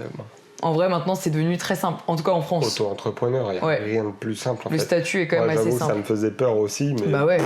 en vrai, maintenant, c'est devenu très simple, en tout cas en France. Auto-entrepreneur, il n'y a rien de plus simple. Le statut est quand même assez simple. Ça me faisait peur aussi, mais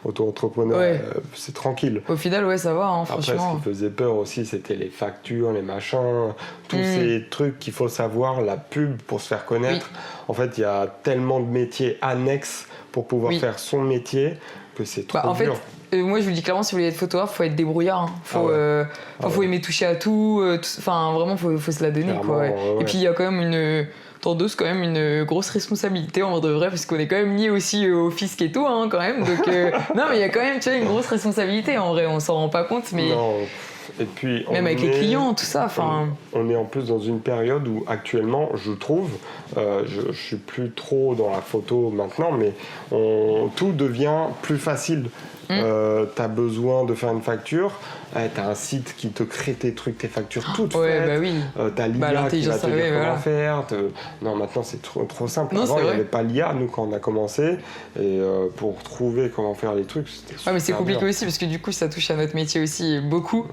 auto-entrepreneur, c'est tranquille. Au final, ça va, hein, franchement. Après, ce qui faisait peur aussi, c'était les factures, les machins, tous ces trucs qu'il faut savoir, la pub pour se faire connaître. En fait, il y a tellement de métiers annexes pour pouvoir faire son métier que c'est trop dur. Moi je vous dis clairement, si vous voulez être photographe, faut être débrouillard, hein. Faut aimer toucher à tout, enfin vraiment faut se la donner, quoi. Et puis il y a quand même une grosse responsabilité en de vrai, parce qu'on est quand même lié aussi au fisc et tout, hein, quand même. Donc non, mais il y a quand même, tu vois, une grosse responsabilité en vrai, on s'en rend pas compte, mais non. Et puis même avec les clients, tout ça, on est en plus dans une période où actuellement, je trouve, je suis plus trop dans la photo maintenant, mais tout devient plus facile. t'as besoin de faire une facture, t'as un site qui te crée tes trucs, tes factures toutes Ouais, faites. bah oui. T'as l'IA qui va te dire comment voilà. faire. Non, maintenant c'est trop simple. Non, Avant, c'est il n'y vrai. avait pas l'IA, nous, quand on a commencé. Et pour trouver comment faire les trucs, c'était super Mais c'est compliqué bien. aussi parce que du coup, ça touche à notre métier aussi beaucoup.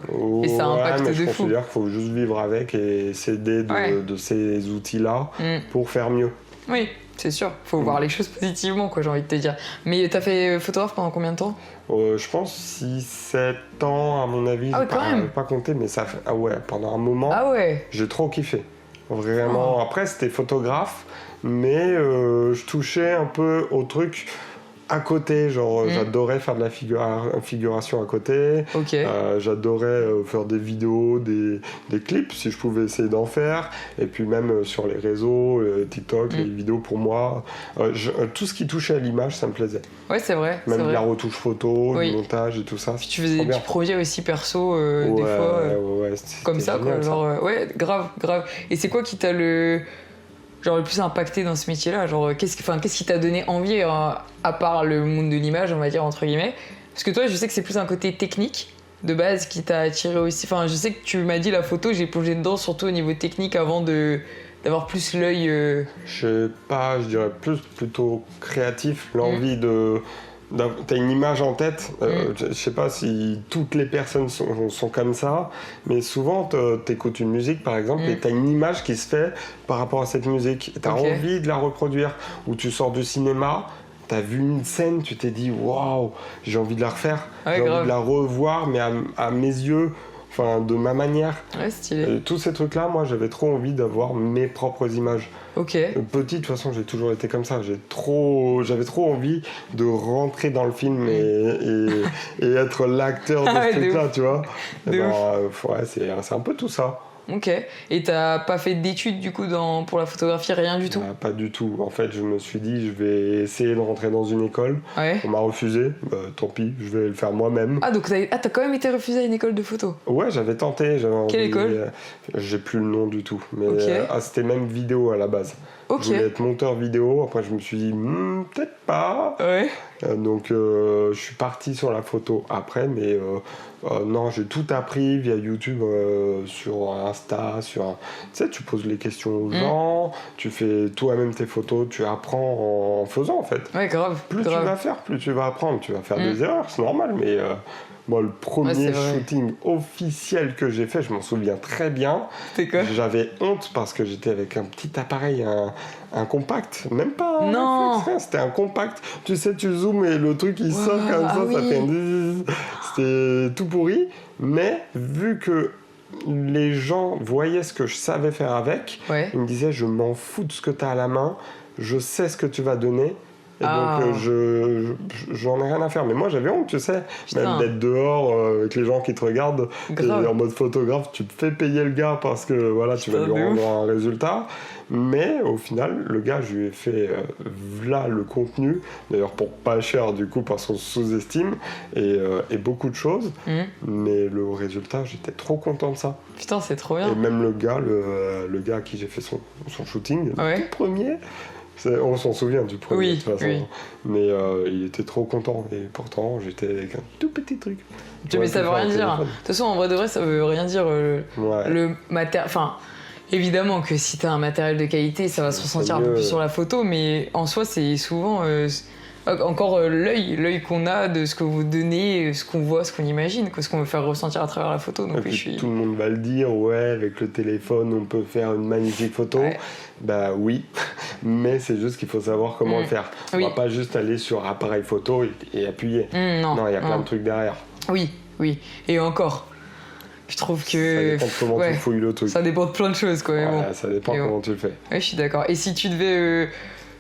Et ça impacte mais de je fou. considère qu'il faut juste vivre avec et s'aider de ces outils-là pour faire mieux. Oui, c'est sûr. Faut voir les choses positivement, quoi, j'ai envie de te dire. Mais t'as fait photographe pendant combien de temps ? Je pense 6-7 ans, à mon avis. Ah ouais, quand même. Pas compté, mais ça fait... Ah ouais, pendant un moment, Ah ouais. j'ai trop kiffé. Vraiment. Après, c'était photographe, mais je touchais un peu au truc à côté. Genre, j'adorais faire de la figuration à côté. Ok. J'adorais faire des vidéos, des clips, si je pouvais essayer d'en faire. Et puis même sur les réseaux, TikTok, les vidéos pour moi. Tout ce qui touchait à l'image, ça me plaisait. Ouais, c'est vrai. Même c'est vrai. la retouche photo, le montage et tout ça. Puis tu faisais des petits projets aussi perso, des fois. Comme ça, génial, quoi. Genre, ouais, grave. Et c'est quoi qui t'a le plus impacté dans ce métier-là ? Genre, qu'est-ce qui t'a donné envie, à part le monde de l'image, on va dire, entre guillemets ? Parce que toi, je sais que c'est plus un côté technique de base qui t'a attiré aussi. Enfin, je sais que tu m'as dit la photo, j'ai plongé dedans, surtout au niveau technique, avant d'avoir plus l'œil. Je sais pas, je dirais plutôt créatif, l'envie de. T'as une image en tête, je sais pas si toutes les personnes sont comme ça, mais souvent t'écoutes une musique par exemple et t'as une image qui se fait par rapport à cette musique. T'as envie de la reproduire, ou tu sors du cinéma, t'as vu une scène, tu t'es dit waouh, j'ai envie de la refaire, j'ai envie de la revoir, mais à mes yeux. Enfin, de ma manière. Ouais, stylé. Tous ces trucs-là, moi, j'avais trop envie d'avoir mes propres images. Ok. Petit, de toute façon, j'ai toujours été comme ça. J'avais trop envie de rentrer dans le film et être l'acteur de ce truc-là, tu vois. C'est un peu tout ça. Ok. Et t'as pas fait d'études du coup pour la photographie, rien du tout ? Pas du tout. En fait, je me suis dit, je vais essayer de rentrer dans une école. Ouais. On m'a refusé. Tant pis, je vais le faire moi-même. Ah, donc t'as quand même été refusé à une école de photo ? Ouais, j'avais tenté. Quelle école ? J'ai plus le nom du tout. Mais c'était même vidéo à la base. Ok. Je voulais être monteur vidéo. Après, je me suis dit, peut-être pas. Ouais. Donc, je suis parti sur la photo après, mais non, j'ai tout appris via YouTube, sur Insta, tu sais, tu poses les questions aux gens, tu fais toi-même tes photos, tu apprends en faisant en fait. Ouais, grave. Plus tu vas faire, plus tu vas apprendre. Tu vas faire des erreurs, c'est normal, mais moi, le premier shooting officiel que j'ai fait, je m'en souviens très bien. C'était quoi ? J'avais honte parce que j'étais avec un petit appareil, un compact, même pas un Non. réflexe, c'était un compact. Tu sais, tu zoomes et le truc il sort comme ça, ça fait un... C'était tout pourri, mais vu que les gens voyaient ce que je savais faire avec, ils me disaient, je m'en fous de ce que tu as à la main, je sais ce que tu vas donner. Et donc j'en ai rien à faire. Mais moi j'avais honte, tu sais, même d'être dehors avec les gens qui te regardent. Et en mode photographe, tu te fais payer le gars parce que voilà, tu vas lui rendre un résultat. Mais au final, le gars, je lui ai fait là le contenu, d'ailleurs pour pas cher du coup parce qu'on se sous-estime, et beaucoup de choses. Mais le résultat, j'étais trop content de ça. Putain, c'est trop bien. Et même le gars à qui j'ai fait son shooting, le tout premier. On s'en souvient du premier de toute façon, mais il était trop content et pourtant j'étais avec un tout petit truc. Mais ça veut rien dire. De toute façon, en vrai de vrai, ça veut rien dire. Le matériel. Enfin, évidemment que si t'as un matériel de qualité, ça va se ressentir un peu plus sur la photo, mais en soi, c'est souvent encore l'œil qu'on a de ce que vous donnez, ce qu'on voit, ce qu'on imagine, ce qu'on veut faire ressentir à travers la photo. Donc, et puis, tout le monde va le dire, avec le téléphone, on peut faire une magnifique photo. Ouais. Bah oui, mais c'est juste qu'il faut savoir comment le faire. On va pas juste aller sur appareil photo et appuyer. Non, il y a plein de trucs derrière. Oui. Et encore, je trouve que... Ça dépend de comment tu fouilles le truc. Ça dépend de plein de choses, quoi. Mais bon. Ça dépend comment tu le fais. Ouais, je suis d'accord. Et si tu devais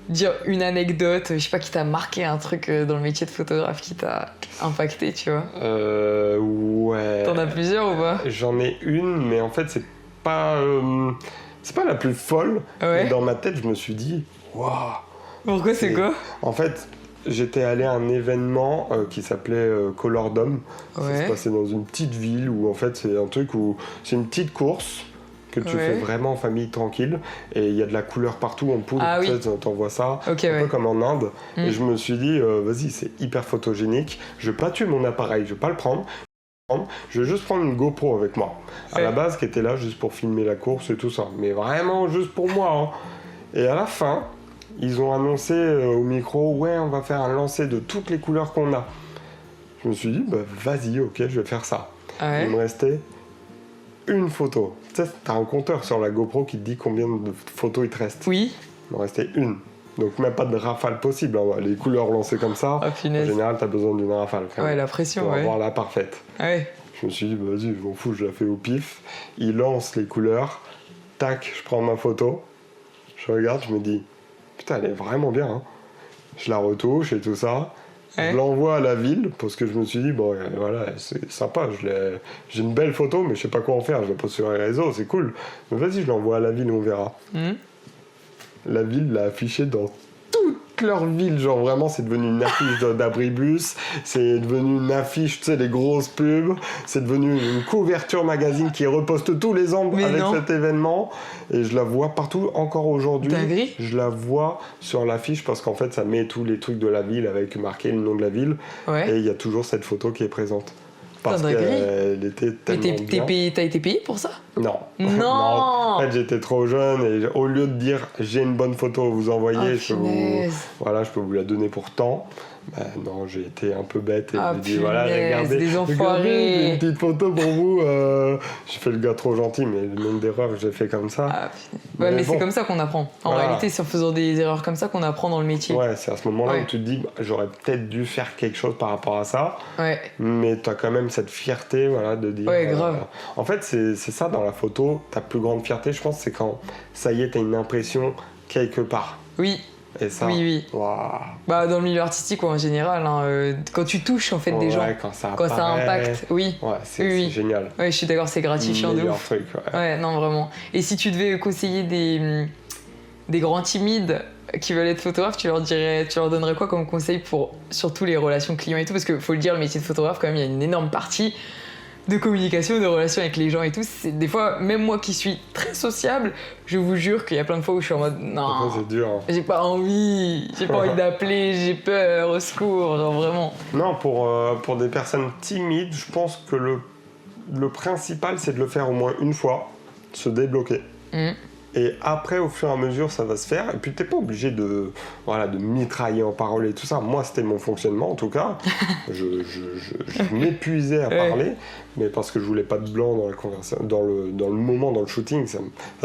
dire une anecdote, je sais pas, qui t'a marqué, un truc dans le métier de photographe qui t'a impacté, tu vois ? Ouais. T'en as plusieurs ou pas ? J'en ai une, mais en fait, c'est pas la plus folle. Mais dans ma tête, je me suis dit, waouh. Pourquoi c'est quoi ? En fait, j'étais allé à un événement qui s'appelait Colordome. Ça se passait dans une petite ville où en fait c'est un truc où c'est une petite course que tu fais vraiment en famille tranquille. Et il y a de la couleur partout en poudre. Ah, oui. T'envoies ça, Okay, un peu comme en Inde. Et je me suis dit, vas-y, c'est hyper photogénique. Je vais pas tuer mon appareil, je vais pas le prendre. Je vais juste prendre une GoPro avec moi. À la base, qui était là juste pour filmer la course et tout ça. Mais vraiment juste pour moi. Hein. Et à la fin, ils ont annoncé au micro, ouais, on va faire un lancer de toutes les couleurs qu'on a. Je me suis dit, bah vas-y, ok, je vais faire ça. Il me restait une photo. Tu sais, t'as un compteur sur la GoPro qui te dit combien de photos il te reste. Oui. Il me restait une. Donc même pas de rafale possible. Hein. Les couleurs lancées comme ça, en général, t'as besoin d'une rafale. Quand même, la pression, pour avoir la parfaite. Ouais. Je me suis dit, bah, vas-y, je m'en fous, je la fais au pif. Il lance les couleurs. Tac, je prends ma photo. Je regarde, je me dis, putain, elle est vraiment bien. Hein. Je la retouche et tout ça. Je l'envoie à la ville parce que je me suis dit, bon, voilà, c'est sympa. J'ai une belle photo, mais je sais pas quoi en faire. Je la poste sur les réseaux, c'est cool. Mais vas-y, je l'envoie à la ville, on verra. La ville l'a affiché dans toute leur ville, genre vraiment c'est devenu une affiche d'abribus, c'est devenu une affiche, tu sais, les grosses pubs, c'est devenu une couverture magazine qui reposte tous les ans avec cet événement, et je la vois partout encore aujourd'hui. Dinguerie. Je la vois sur l'affiche parce qu'en fait ça met tous les trucs de la ville avec marqué le nom de la ville, et il y a toujours cette photo qui est présente. Parce qu'elle était tellement bien. T'as été payé pour ça? Non. Non. En fait, j'étais trop jeune et au lieu de dire j'ai une bonne photo à vous envoyer, je peux vous la donner pour tant. Non, j'ai été un peu bête et j'ai dit voilà, regardez, j'ai une petite photo pour vous. J'ai fait le gars trop gentil, mais le nombre d'erreurs que j'ai fait comme ça. Mais c'est comme ça qu'on apprend. En réalité, c'est en faisant des erreurs comme ça qu'on apprend dans le métier. Ouais, c'est à ce moment-là où tu te dis j'aurais peut-être dû faire quelque chose par rapport à ça. Mais tu as quand même cette fierté, voilà, de dire. Grave. En fait, c'est ça dans la photo. Ta plus grande fierté, je pense, c'est quand ça y est, t'as une impression quelque part. Oui. Et ça, wow. Bah, dans le milieu artistique ou en général, hein, quand tu touches en fait des gens, quand ça impacte, c'est génial. Ouais, je suis d'accord, c'est gratifiant de ouf. Truc, non vraiment. Et si tu devais conseiller des grands timides qui veulent être photographes, tu leur donnerais quoi comme conseil pour surtout les relations clients et tout, parce que faut le dire, le métier de photographe quand même, il y a une énorme partie de communication, de relations avec les gens et tout. Des fois, même moi qui suis très sociable, je vous jure qu'il y a plein de fois où je suis en mode non, c'est dur. Hein. J'ai pas envie d'appeler, j'ai peur, au secours, genre vraiment. Non, pour des personnes timides, je pense que le principal, c'est de le faire au moins une fois, se débloquer. Et après, au fur et à mesure, ça va se faire. Et puis, t'es pas obligé de mitrailler en parole et tout ça. Moi, c'était mon fonctionnement, en tout cas. Je m'épuisais à parler, mais parce que je voulais pas de blanc dans la conversation, dans le moment, dans le shooting. Ça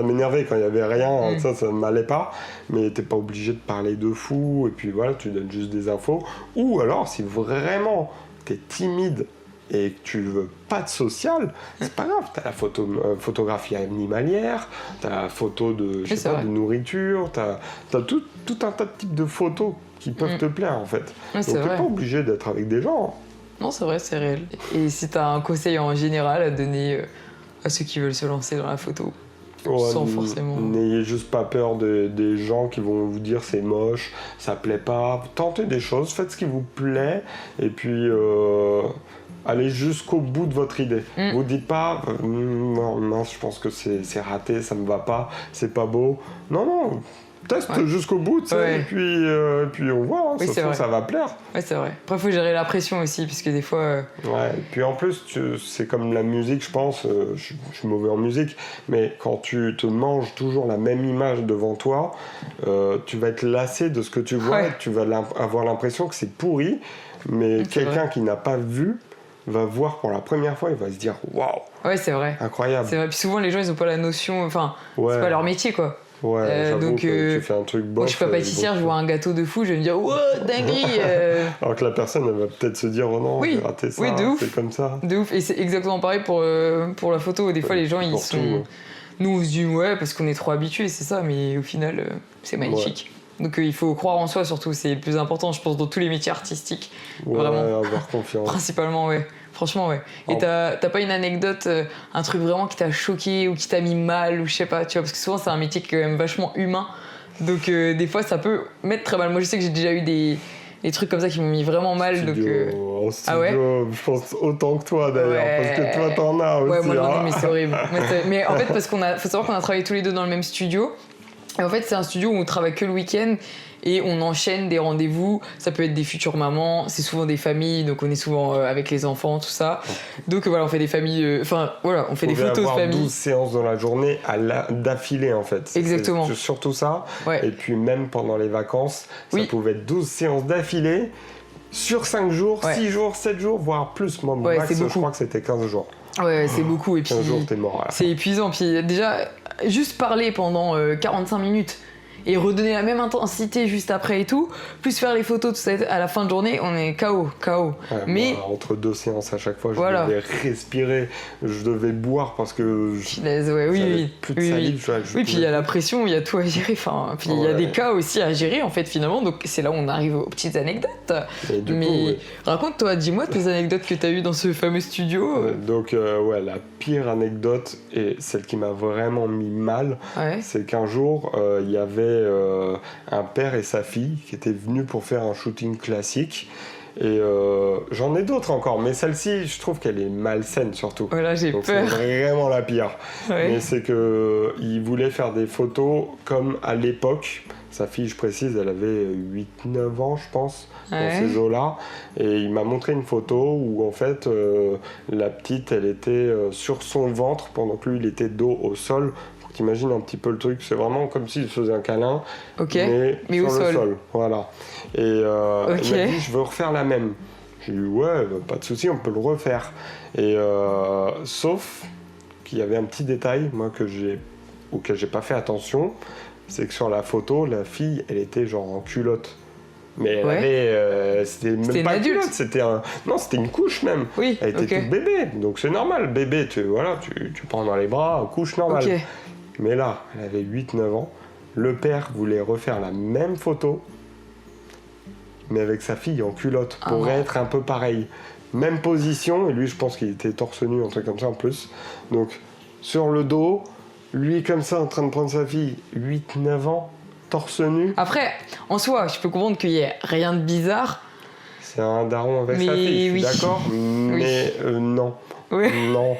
m'énervait quand il y avait rien. Ça ne m'allait pas. Mais t'es pas obligé de parler de fou. Et puis voilà, tu donnes juste des infos. Ou alors, si vraiment t'es timide et que tu veux pas de social, c'est pas grave, t'as la photographie animalière, t'as la photo de nourriture, t'as tout un tas de types de photos qui peuvent te plaire en fait. Donc t'es pas obligé d'être avec des gens. Non, c'est vrai, c'est réel. Et si t'as un conseil en général à donner à ceux qui veulent se lancer dans la photo, sans forcément... N'ayez juste pas peur des gens qui vont vous dire c'est moche, ça plaît pas. Tentez des choses, faites ce qui vous plaît, et puis... allez jusqu'au bout de votre idée. Vous dites pas non, je pense que c'est raté, ça me va pas, c'est pas beau. Non, teste jusqu'au bout, tu sais, et puis on voit, ça va plaire. Ouais, c'est vrai. Après, il faut gérer la pression aussi, parce que des fois... Ouais, et puis en plus, c'est comme la musique, je pense, je suis mauvais en musique, mais quand tu te manges toujours la même image devant toi, tu vas être lassé de ce que tu vois, et tu vas avoir l'impression que c'est pourri, mais quelqu'un qui n'a pas vu va voir pour la première fois, il va se dire waouh. Ouais, c'est vrai. Incroyable. C'est vrai. Puis souvent, les gens, ils ont pas la notion. Enfin, c'est pas leur métier, quoi. Ouais, j'avoue que tu fais un truc bof. Moi, je suis pas pâtissière, je vois un gâteau de fou, je vais me dire wow, dinguerie. Alors que la personne, elle va peut-être se dire oh non, j'ai raté ça. Oui, de ouf. C'est comme ça. De ouf. Et c'est exactement pareil pour la photo. Des fois, les gens, ils sont. Tout, Nous, on se dit parce qu'on est trop habitués, c'est ça, mais au final, c'est magnifique. Donc il faut croire en soi surtout, c'est le plus important, je pense, dans tous les métiers artistiques. Vraiment. Avoir confiance. Principalement, franchement, Et t'as pas une anecdote, un truc vraiment qui t'a choqué ou qui t'a mis mal ou je sais pas, tu vois, parce que souvent c'est un métier qui est quand même vachement humain, donc des fois ça peut mettre très mal. Moi je sais que j'ai déjà eu des trucs comme ça qui m'ont mis vraiment mal. En en studio, je pense autant que toi d'ailleurs, parce que toi t'en as aussi. Ouais, moi j'en ai, mais c'est horrible. Mais en fait, parce faut savoir qu'on a travaillé tous les deux dans le même studio. Et en fait, c'est un studio où on travaille que le week-end et on enchaîne des rendez-vous. Ça peut être des futures mamans, c'est souvent des familles, donc on est souvent avec les enfants, tout ça. Donc voilà, on fait des familles, on fait des photos de famille. 12 séances dans la journée d'affilée en fait. Exactement. C'est surtout ça. Ouais. Et puis même pendant les vacances, ça pouvait être 12 séances d'affilée sur 5 jours, 6 jours, 7 jours, voire plus. Moi, mon max, je crois que c'était 15 jours. Ouais, c'est beaucoup. Et puis, 15 jours, t'es mort. C'est épuisant. Puis déjà, juste parler pendant 45 minutes et redonner la même intensité juste après et tout, plus faire les photos, tout ça, à la fin de journée, on est KO. Ouais, mais moi, entre 2 séances à chaque fois, je devais respirer, je devais boire parce que j'avais plus de salive. Oui, puis il y a la pression, il y a tout à gérer. Enfin, puis il y a des cas aussi à gérer en fait finalement. Donc c'est là où on arrive aux petites anecdotes. Mais raconte-toi, dis-moi tes anecdotes que tu as eues dans ce fameux studio. Donc la pire anecdote et celle qui m'a vraiment mis mal, c'est qu'un jour il y avait un père et sa fille qui étaient venus pour faire un shooting classique. Et j'en ai d'autres encore, mais celle-ci, je trouve qu'elle est malsaine surtout. Voilà, j'ai peur. C'est vraiment la pire. Mais c'est qu'il voulait faire des photos comme à l'époque. Sa fille, je précise, elle avait 8-9 ans, je pense, dans ces eaux-là. Et il m'a montré une photo où, en fait, la petite, elle était sur son ventre pendant que lui, il était dos au sol. T'imagines un petit peu le truc, c'est vraiment comme s'il faisait un câlin, mais sur le sol. Voilà. Et il m'a dit, je veux refaire la même. J'ai dit, ouais, pas de souci, on peut le refaire. Et sauf qu'il y avait un petit détail, moi, auquel j'ai pas fait attention, c'est que sur la photo, la fille, elle était genre en culotte. Mais elle avait, c'était même pas une culotte, c'était une couche même. Oui, elle était toute bébé, donc c'est normal, bébé, tu prends dans les bras, couche normale. Mais là, elle avait 8-9 ans, le père voulait refaire la même photo, mais avec sa fille en culotte, pour être un peu pareil. Même position, et lui je pense qu'il était torse nu, un truc comme ça en plus. Donc sur le dos, lui comme ça en train de prendre sa fille, 8-9 ans, torse nu. Après, en soi, je peux comprendre qu'il n'y ait rien de bizarre. C'est un daron avec sa fille, je suis d'accord, mais non. Non.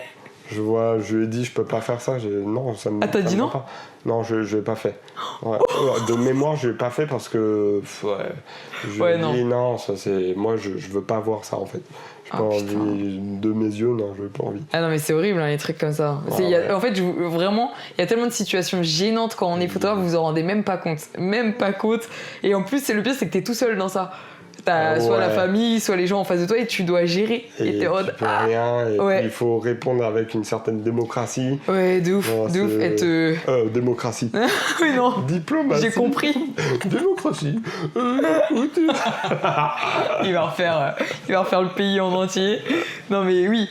Je lui ai dit, je peux pas faire ça. Non, ça me. Ah, t'as dit non ? Pas. Non, je l'ai pas fait. Ouais. De mémoire, je l'ai pas fait parce que. Je lui ai dit, non, ça c'est. Moi, je veux pas voir ça en fait. J'ai pas envie de mes yeux, non, je n'ai pas envie. Ah non, mais c'est horrible, les trucs comme ça. En fait, vraiment, il y a tellement de situations gênantes quand on est photographe, vous vous en rendez même pas compte. Même pas compte. Et en plus, le pire, c'est que t'es tout seul dans ça. T'as soit la famille, soit les gens en face de toi et tu dois gérer. Et t'es tu peux rien, et puis il faut répondre avec une certaine démocratie. Ouais, de ouf, de ouf. Démocratie. Oui, non. Diplomatie. J'ai compris. Démocratie. Il va refaire le pays en entier. Non mais oui,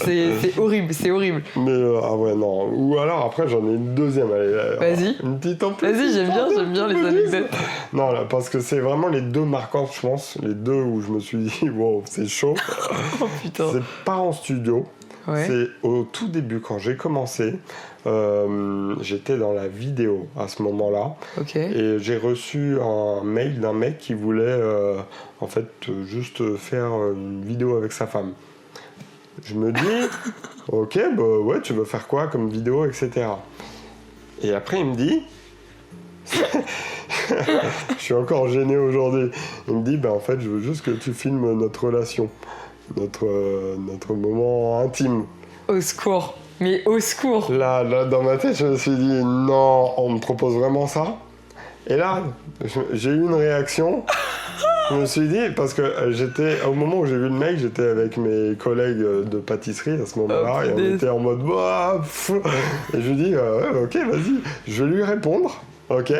c'est horrible, c'est horrible. Mais non. Ou alors après j'en ai une deuxième. Allez, vas-y. Une petite en plus. Vas-y, j'aime bien les anecdotes. Non, là, parce que c'est vraiment les deux marquantes, je pense. Les deux où je me suis dit, wow, c'est chaud. Oh putain. C'est pas en studio. C'est au tout début, quand j'ai commencé. J'étais dans la vidéo à ce moment-là. Et j'ai reçu un mail d'un mec qui voulait en fait juste faire une vidéo avec sa femme. Je me dis, ok, bah ouais, tu veux faire quoi comme vidéo, etc. Et après, il me dit, je suis encore gêné aujourd'hui. Il me dit, bah en fait, je veux juste que tu filmes notre relation, notre moment intime. Au secours, mais au secours. Là, dans ma tête, je me suis dit, non, on me propose vraiment ça. Et là, j'ai eu une réaction. Je me suis dit, parce que au moment où j'ai vu le mail, j'étais avec mes collègues de pâtisserie à ce moment-là, et on était en mode, et je lui dis, ok, vas-y, je vais lui répondre, ok,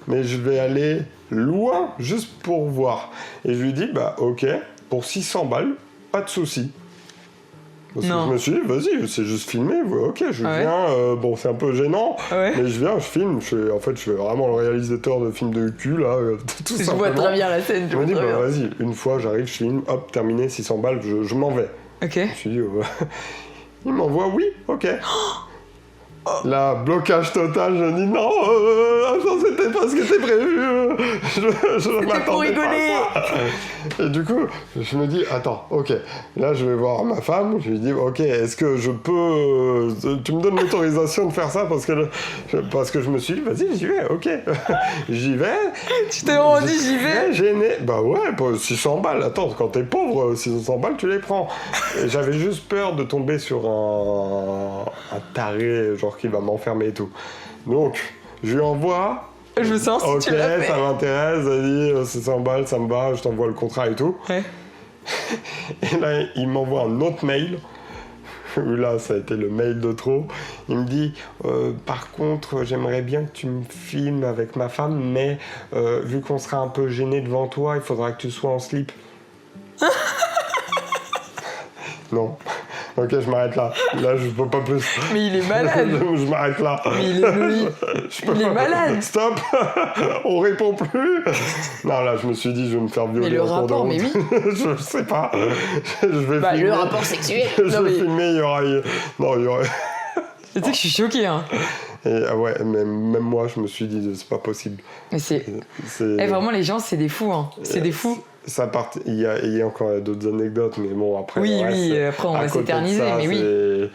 mais je vais aller loin juste pour voir. Et je lui dis, bah ok, pour 600 balles, pas de souci. Parce que je me suis dit, vas-y, c'est juste filmé, ok, je viens, bon, c'est un peu gênant, mais je viens, je filme, je fais vraiment le réalisateur de films de cul, là, tout simplement. Je vois très bien la scène, je me dis, bah vas-y, une fois, j'arrive, je filme, hop, terminé, 600 balles, je m'en vais. Ok. Je me suis dit, il m'envoie, oui, ok. Là, blocage total, je dis non, attends, c'était pas ce qui était prévu, je m'attendais pour rigoler. pas à ça. Et du coup, je me dis, attends, ok, là je vais voir ma femme, je lui dis, ok, est-ce que je peux, tu me donnes l'autorisation de faire ça parce que je me suis dit, vas-y, j'y vais, ok, j'y vais. Tu t'es vraiment dit, j'y vais. Gêné, bah ouais, pour 600 balles, attends, quand t'es pauvre, 600 balles, tu les prends. Et j'avais juste peur de tomber sur un taré, genre qui va m'enfermer et tout. Donc, je lui envoie. Je veux savoir ok, si tu l'as fait. ça m'intéresse, elle dit 600 balles, ça me va, je t'envoie le contrat et tout. Ouais. Et là, il m'envoie un autre mail. Là, ça a été le mail de trop. Il me dit, par contre, j'aimerais bien que tu me filmes avec ma femme, mais vu qu'on sera un peu gêné devant toi, il faudra que tu sois en slip. Non. Ok, je m'arrête là. Là, je peux pas plus. Mais il est malade. Je m'arrête là. Mais il est malade. Stop. On répond plus. Non, là, je me suis dit, je vais me faire violer. Mais le en cours de rapport, route. mais oui. Je sais pas. Je vais Bah, filmer. le rapport sexuel. Je Non, vais mais... filmer, il y aura... Non, il y aurait... Tu sais que je suis choquée, hein. Et, ah ouais, même moi, je me suis dit, c'est pas possible. Mais c'est... vraiment, les gens, c'est des fous, hein. C'est des fous. Il y a encore d'autres anecdotes, mais bon, après... Oui, ouais, après, on va à côté de s'éterniser, ça, mais oui.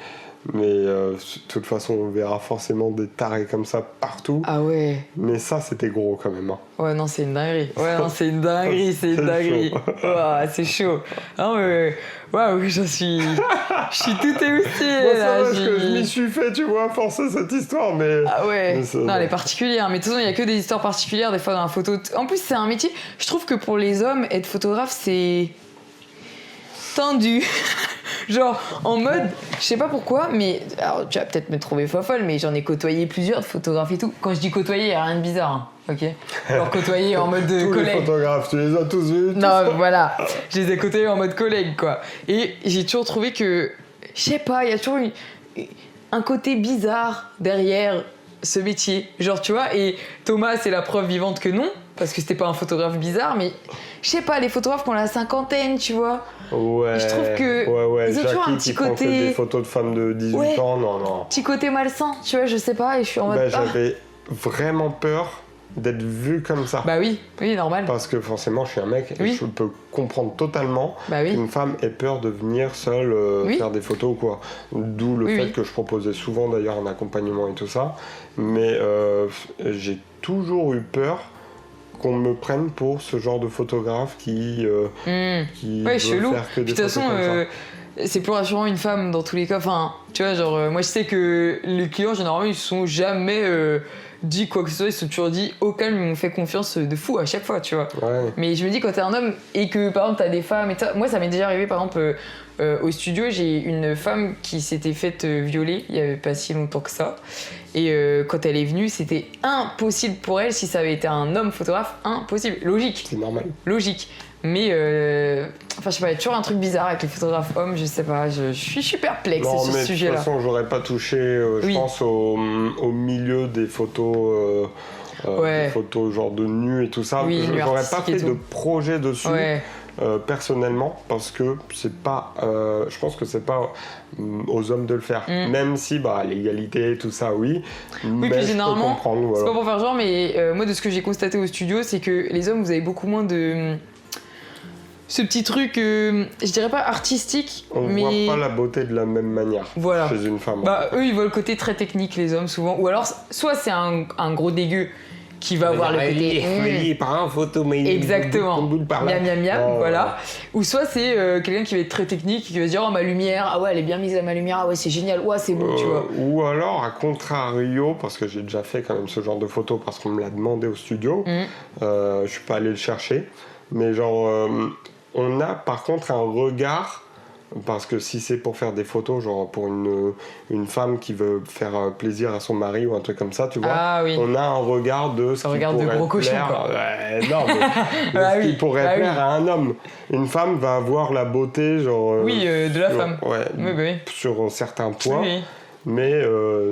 Mais de toute façon, on verra forcément des tarés comme ça partout. Ah ouais. Mais ça, c'était gros quand même. Hein. Ouais, non, c'est une dinguerie. Ouais, non, c'est une dinguerie, c'est une dinguerie. Ouah, c'est chaud. Non, mais... Waouh, je suis tout émoustillée, Moi, là. ça va, parce que je m'y suis fait, tu vois, forcer cette histoire, mais... Ah ouais. Mais ça, non, elle est particulière. Mais de toute façon, il n'y a que des histoires particulières, des fois, dans la photo. En plus, c'est un métier... Je trouve que pour les hommes, être photographe, c'est... tendu. Genre, en mode, je sais pas pourquoi, mais alors tu vas peut-être me trouver folle, mais j'en ai côtoyé plusieurs de photographes et tout. Quand je dis côtoyer, y a rien de bizarre, hein, ok. Genre côtoyer en mode tous collègue. les photographes, tu les as tous vus. Non, voilà, je les ai côtoyés en mode collègue, quoi. Et j'ai toujours trouvé que, je sais pas, il y a toujours un côté bizarre derrière ce métier. Genre, tu vois, et Thomas, c'est la preuve vivante que non, parce que c'était pas un photographe bizarre, mais je sais pas, les photographes qui ont la cinquantaine, tu vois. Ouais. Je trouve que ils ont toujours un petit côté... des photos de femmes de 18 ans, non. Petit côté malsain, tu vois, je sais pas, et je suis en mode... J'avais vraiment peur d'être vu comme ça. Bah oui, normal. Parce que forcément, je suis un mec, et je peux comprendre totalement qu'une femme ait peur de venir seule faire des photos ou quoi. D'où le fait que je proposais souvent d'ailleurs un accompagnement et tout ça. Mais j'ai toujours eu peur qu'on me prenne pour ce genre de photographe qui veut chelou. faire que des de toute photos façon, comme ça. c'est plus rassurant une femme dans tous les cas. Enfin, tu vois, genre, moi je sais que les clients, généralement, ils se sont jamais dit quoi que ce soit, ils se sont toujours dit au calme, ils m'ont fait confiance de fou à chaque fois, tu vois. Ouais. Mais je me dis, quand t'es un homme et que par exemple t'as des femmes et moi ça m'est déjà arrivé, par exemple, au studio, j'ai une femme qui s'était faite violer il y avait pas si longtemps que ça. Et quand elle est venue, c'était impossible pour elle, si ça avait été un homme photographe, impossible. Logique. C'est normal. Logique. Mais, enfin, je sais pas, il y a toujours un truc bizarre avec les photographes hommes, je sais pas, je suis perplexe sur ce sujet-là. De toute façon, j'aurais pas touché, je pense, au milieu des photos, des photos genre de nu et tout ça. Oui, j'aurais pas fait de projet dessus. Ouais. Personnellement, parce que c'est pas, je pense que c'est pas aux hommes de le faire, même si l'égalité, tout ça, oui. Mais puis généralement, je peux comprendre, voilà. C'est pas pour faire genre, mais moi de ce que j'ai constaté au studio, c'est que les hommes, vous avez beaucoup moins de ce petit truc, je dirais pas artistique, mais voit pas la beauté de la même manière chez une femme. Eux, ils voient le côté très technique, les hommes souvent, ou alors soit c'est un gros dégueu qui va avoir le côté par un photo, mais exactement, miam, voilà. Ouais. Ou soit c'est quelqu'un qui va être très technique, qui va se dire ma lumière, ah ouais elle est bien mise à ma lumière, ah ouais c'est génial, ouais c'est beau, tu vois. Ou alors à contrario, parce que j'ai déjà fait quand même ce genre de photos parce qu'on me l'a demandé au studio, je suis pas allé le chercher, mais genre on a par contre un regard. Parce que si c'est pour faire des photos, genre pour une femme qui veut faire plaisir à son mari ou un truc comme ça, tu vois, on a un regard de ce qui pourrait gros cochon, plaire, quoi. non, mais ce qui pourrait plaire à un homme. Une femme va avoir la beauté, genre... de la femme. Ouais, sur certains points. Oui. Mais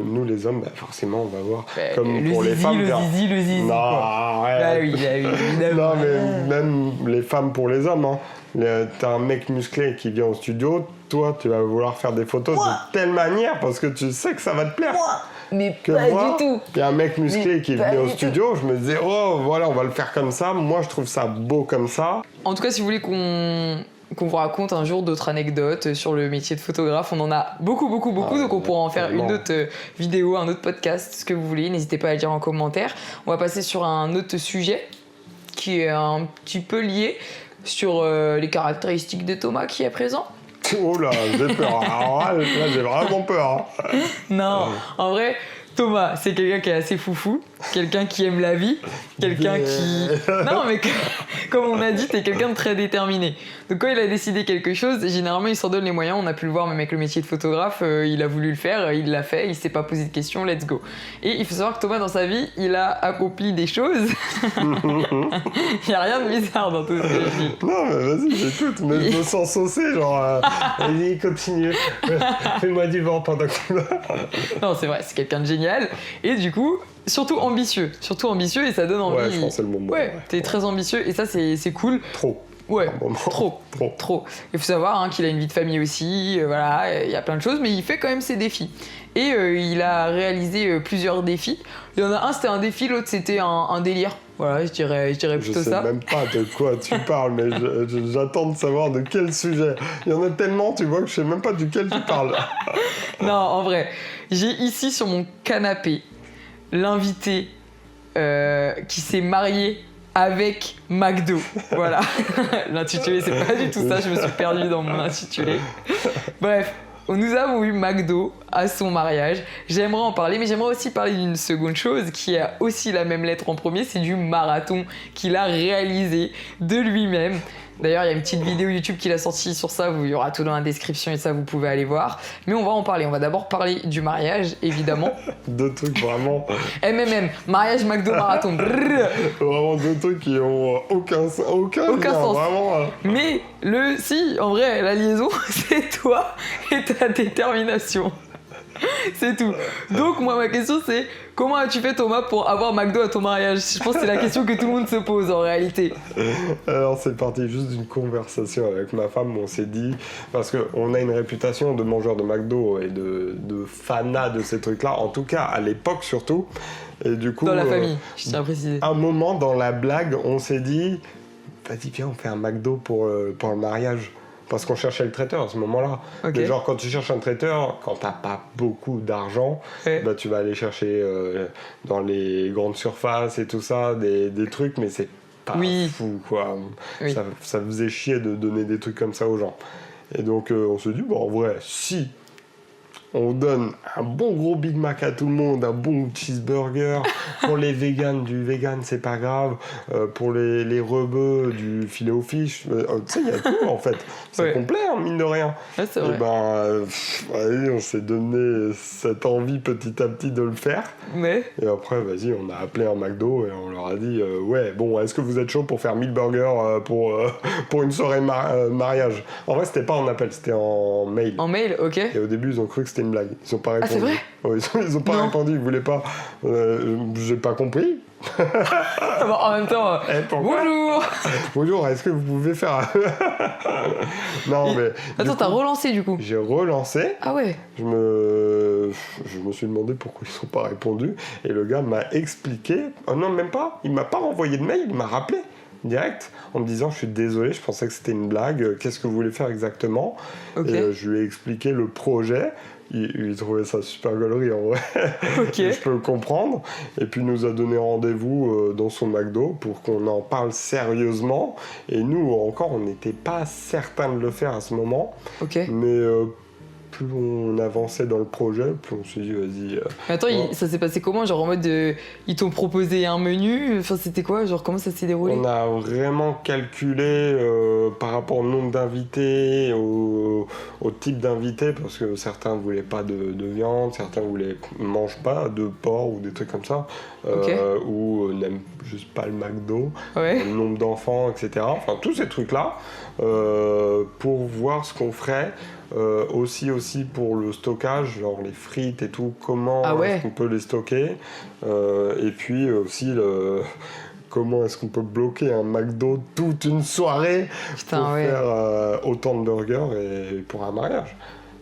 nous les hommes, forcément, on va voir comme pour les femmes. Le zizi. Non, oui, évidemment. Non, mais même les femmes pour les hommes, hein. T'as un mec musclé qui vient au studio, toi tu vas vouloir faire des photos de telle manière parce que tu sais que ça va te plaire. Mais que pas moi, du tout. Il y a un mec musclé qui pas venait au du studio, je me disais oh voilà on va le faire comme ça, moi je trouve ça beau comme ça. En tout cas, si vous voulez qu'on vous raconte un jour d'autres anecdotes sur le métier de photographe, on en a beaucoup, donc on pourra en faire une autre vidéo, un autre podcast, ce que vous voulez, n'hésitez pas à le dire en commentaire. On va passer sur un autre sujet qui est un petit peu lié sur les caractéristiques de Thomas qui est présent. Oh là, j'ai peur. Alors là, j'ai vraiment peur. Non, en vrai, Thomas, c'est quelqu'un qui est assez foufou, quelqu'un qui aime la vie, quelqu'un qui... Non, mais comme on a dit, t'es quelqu'un de très déterminé. Donc quand il a décidé quelque chose, généralement, il s'en donne les moyens. On a pu le voir même avec le métier de photographe, il a voulu le faire, il l'a fait, il s'est pas posé de questions, let's go. Et il faut savoir que Thomas, dans sa vie, il a accompli des choses. Il n'y a rien de bizarre dans tout ce que je dis. Non, mais vas-y, j'écoute, mais je me sens saucé, genre... Vas-y, continue. Fais-moi du vent pendant que... Non, c'est vrai, c'est quelqu'un de génial. Et du coup... Surtout ambitieux, et ça donne envie. Ouais, je pense que c'est le moment. Ouais, t'es très ambitieux et ça c'est cool. Trop. Ouais, trop. Il faut savoir qu'il a une vie de famille aussi, voilà, il y a plein de choses, mais il fait quand même ses défis. Et il a réalisé plusieurs défis. Il y en a un, c'était un défi, l'autre c'était un délire. Voilà, je dirais plutôt ça. Je sais même pas de quoi tu parles, mais j'attends de savoir de quel sujet. Il y en a tellement, tu vois, que je sais même pas duquel tu parles. Non, en vrai, j'ai ici sur mon canapé l'invité qui s'est marié avec McDo. Voilà. L'intitulé, c'est pas du tout ça, je me suis perdue dans mon intitulé. Bref, nous avons eu McDo à son mariage. J'aimerais en parler, mais j'aimerais aussi parler d'une seconde chose qui a aussi la même lettre en premier, c'est du marathon qu'il a réalisé de lui-même. D'ailleurs, il y a une petite vidéo YouTube qu'il a sortie sur ça, il y aura tout dans la description et ça, vous pouvez aller voir. Mais on va en parler. On va d'abord parler du mariage, évidemment. Deux trucs vraiment... MMM, mariage, McDo, marathon. Vraiment deux trucs qui ont aucun sens. Vraiment. Mais si, en vrai, la liaison, c'est toi et ta détermination. C'est tout. Donc moi ma question c'est comment as-tu fait Thomas pour avoir McDo à ton mariage? Je pense que c'est la question que tout le monde se pose en réalité. Alors c'est parti juste d'une conversation avec ma femme, on s'est dit, parce qu'on a une réputation de mangeur de McDo et de fanat de ces trucs-là, en tout cas à l'époque surtout. Et du coup, dans la famille, je tiens à préciser. Un moment dans la blague, on s'est dit, vas-y viens on fait un McDo pour le mariage. Parce qu'on cherchait le traiteur à ce moment-là. Okay. Mais genre, quand tu cherches un traiteur, quand t'as pas beaucoup d'argent, bah, tu vas aller chercher dans les grandes surfaces et tout ça, des trucs, mais c'est pas fou, quoi. Oui. Ça faisait chier de donner des trucs comme ça aux gens. Et donc, on se dit, bon, en vrai, si on donne un bon gros Big Mac à tout le monde, un bon cheeseburger. Pour les véganes, du vegan, c'est pas grave. Pour les rebeux, du filet aux fiches. Tu sais, il y a tout en fait. C'est complet, hein, mine de rien. Ouais, c'est vrai. Et allez, on s'est donné cette envie petit à petit de le faire. Mais... Et après, vas-y, on a appelé un McDo et on leur a dit ouais, bon, est-ce que vous êtes chaud pour faire 1000 burgers pour une soirée mariage? En vrai, c'était pas en appel, c'était en mail. En mail, ok. Et au début, ils ont cru que c'était une blague. Ils ont pas répondu. Ah, c'est vrai? Ouais, ils ont pas répondu, ils voulaient pas. J'ai pas compris. Bon, en même temps, bonjour. Bonjour, est-ce que vous pouvez faire... Non, mais... Attends, t'as relancé du coup? J'ai relancé. Ah ouais. Je me suis demandé pourquoi ils n'ont pas répondu. Et le gars m'a expliqué... Oh non, même pas. Il m'a pas renvoyé de mail, il m'a rappelé direct en me disant je suis désolé, je pensais que c'était une blague, qu'est-ce que vous voulez faire exactement? Et je lui ai expliqué le projet. Il trouvait ça super gaulerie en vrai. Okay. Je peux le comprendre. Et puis il nous a donné rendez-vous dans son McDo pour qu'on en parle sérieusement. Et nous encore, on n'était pas certains de le faire à ce moment. Okay. Mais plus on avançait dans le projet, plus on s'est dit vas-y. Mais attends, ça s'est passé comment? Genre en mode ils t'ont proposé un menu? Enfin c'était quoi? Genre comment ça s'est déroulé? On a vraiment calculé par rapport au nombre d'invités, au type d'invités, parce que certains voulaient pas de viande, certains mangent pas de porc ou des trucs comme ça, ou n'aiment juste pas le McDo, le nombre d'enfants, etc. Enfin tous ces trucs-là, pour voir ce qu'on ferait. Aussi pour le stockage, genre les frites et tout, comment est-ce qu'on peut les stocker, et puis aussi comment est-ce qu'on peut bloquer un McDo toute une soirée pour faire autant de burgers et pour un mariage.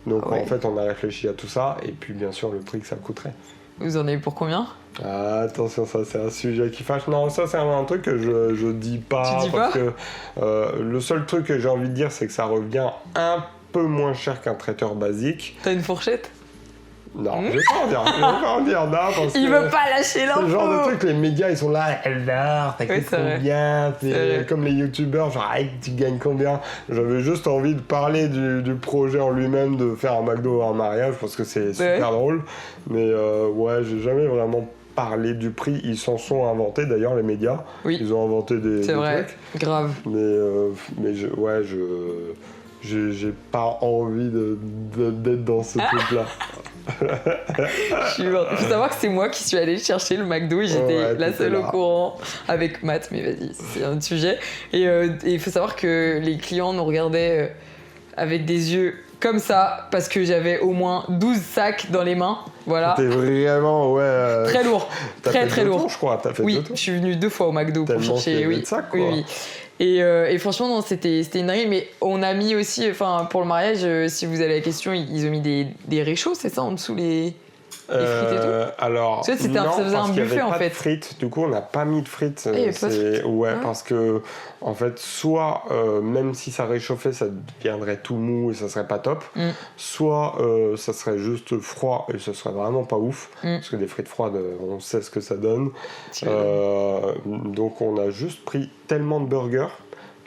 Donc en fait, on a réfléchi à tout ça et puis bien sûr le prix que ça coûterait. Vous en avez pour combien ? Ah, attention, ça c'est un sujet qui fâche. Non, ça c'est un truc que je dis pas. Tu dis parce pas ? que le seul truc que j'ai envie de dire, c'est que ça revient un peu moins cher qu'un traiteur basique. T'as une fourchette ? Non, je vais pas en dire. Non, parce il que veut pas lâcher l'info. C'est le genre de truc, les médias ils sont là, alors, t'as coûté combien ? Comme les youtubeurs, genre, tu gagnes combien ? J'avais juste envie de parler du projet en lui-même, de faire un McDo en mariage, parce que c'est super drôle. Mais j'ai jamais vraiment parlé du prix. Ils s'en sont inventés d'ailleurs, les médias. Oui. Ils ont inventé des trucs. Grave. Mais j'ai pas envie d'être dans ce truc-là. Il faut savoir que c'est moi qui suis allée chercher le McDo et j'étais la seule au courant avec Matt, mais vas-y, c'est un autre sujet. Et il faut savoir que les clients nous regardaient avec des yeux comme ça parce que j'avais au moins 12 sacs dans les mains. Voilà. C'était vraiment, très lourd. Très lourd. Je crois. T'as fait 2 tours. Je suis venue 2 fois au McDo pour chercher. Oui, sacs, quoi. Oui. Et franchement, non, c'était une dinguerie. Mais on a mis aussi, pour le mariage, si vous avez la question, ils ont mis des réchauds, c'est ça, en dessous les frites et tout. Alors, ça faisait un buffet en fait. De frites. Du coup, on n'a pas mis de frites. Il y avait pas de frites. Parce que en fait, soit même si ça réchauffait, ça deviendrait tout mou et ça serait pas top. Soit ça serait juste froid et ça serait vraiment pas ouf. Parce que des frites froides, on sait ce que ça donne. Donc, on a juste pris tellement de burgers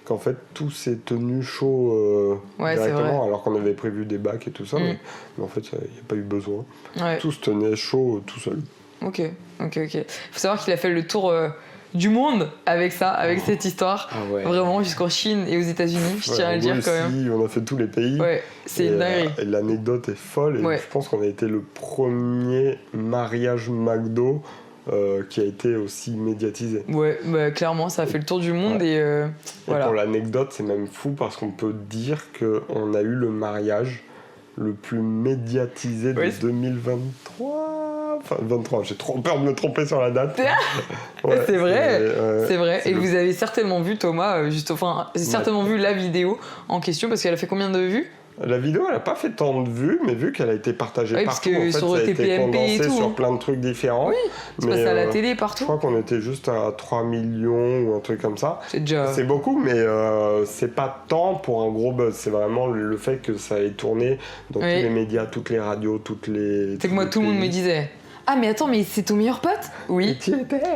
qu'en fait tout s'est tenu chaud directement, alors qu'on avait prévu des bacs et tout ça, mais en fait il n'y a pas eu besoin. Tout se tenait chaud tout seul. Ok. Faut savoir qu'il a fait le tour du monde avec cette histoire, vraiment jusqu'en Chine et aux États-Unis, je tiens à le dire quand même. On a fait tous les pays. C'est une dinguerie. Et l'anecdote est folle, et je pense qu'on a été le premier mariage McDo qui a été aussi médiatisé. Clairement, ça a fait le tour du monde et voilà. Pour l'anecdote, c'est même fou parce qu'on peut dire qu'on a eu le mariage le plus médiatisé de 2023. Enfin, 23, j'ai trop peur de me tromper sur la date. C'est vrai. Et vous avez certainement vu Thomas, certainement vu la vidéo en question parce qu'elle a fait combien de vues ? La vidéo, elle n'a pas fait tant de vues, mais vu qu'elle a été partagée partout, parce que en fait, sur ça a TPMP été condensé et tout, sur plein de trucs différents. Oui, c'est passé à la télé partout. Je crois qu'on était juste à 3 millions ou un truc comme ça. C'est beaucoup, mais c'est pas tant pour un gros buzz. C'est vraiment le fait que ça ait tourné dans tous les médias, toutes les radios, toutes les... C'est que moi, tout le monde me disait... Ah mais attends, mais c'est ton meilleur pote ? Oui.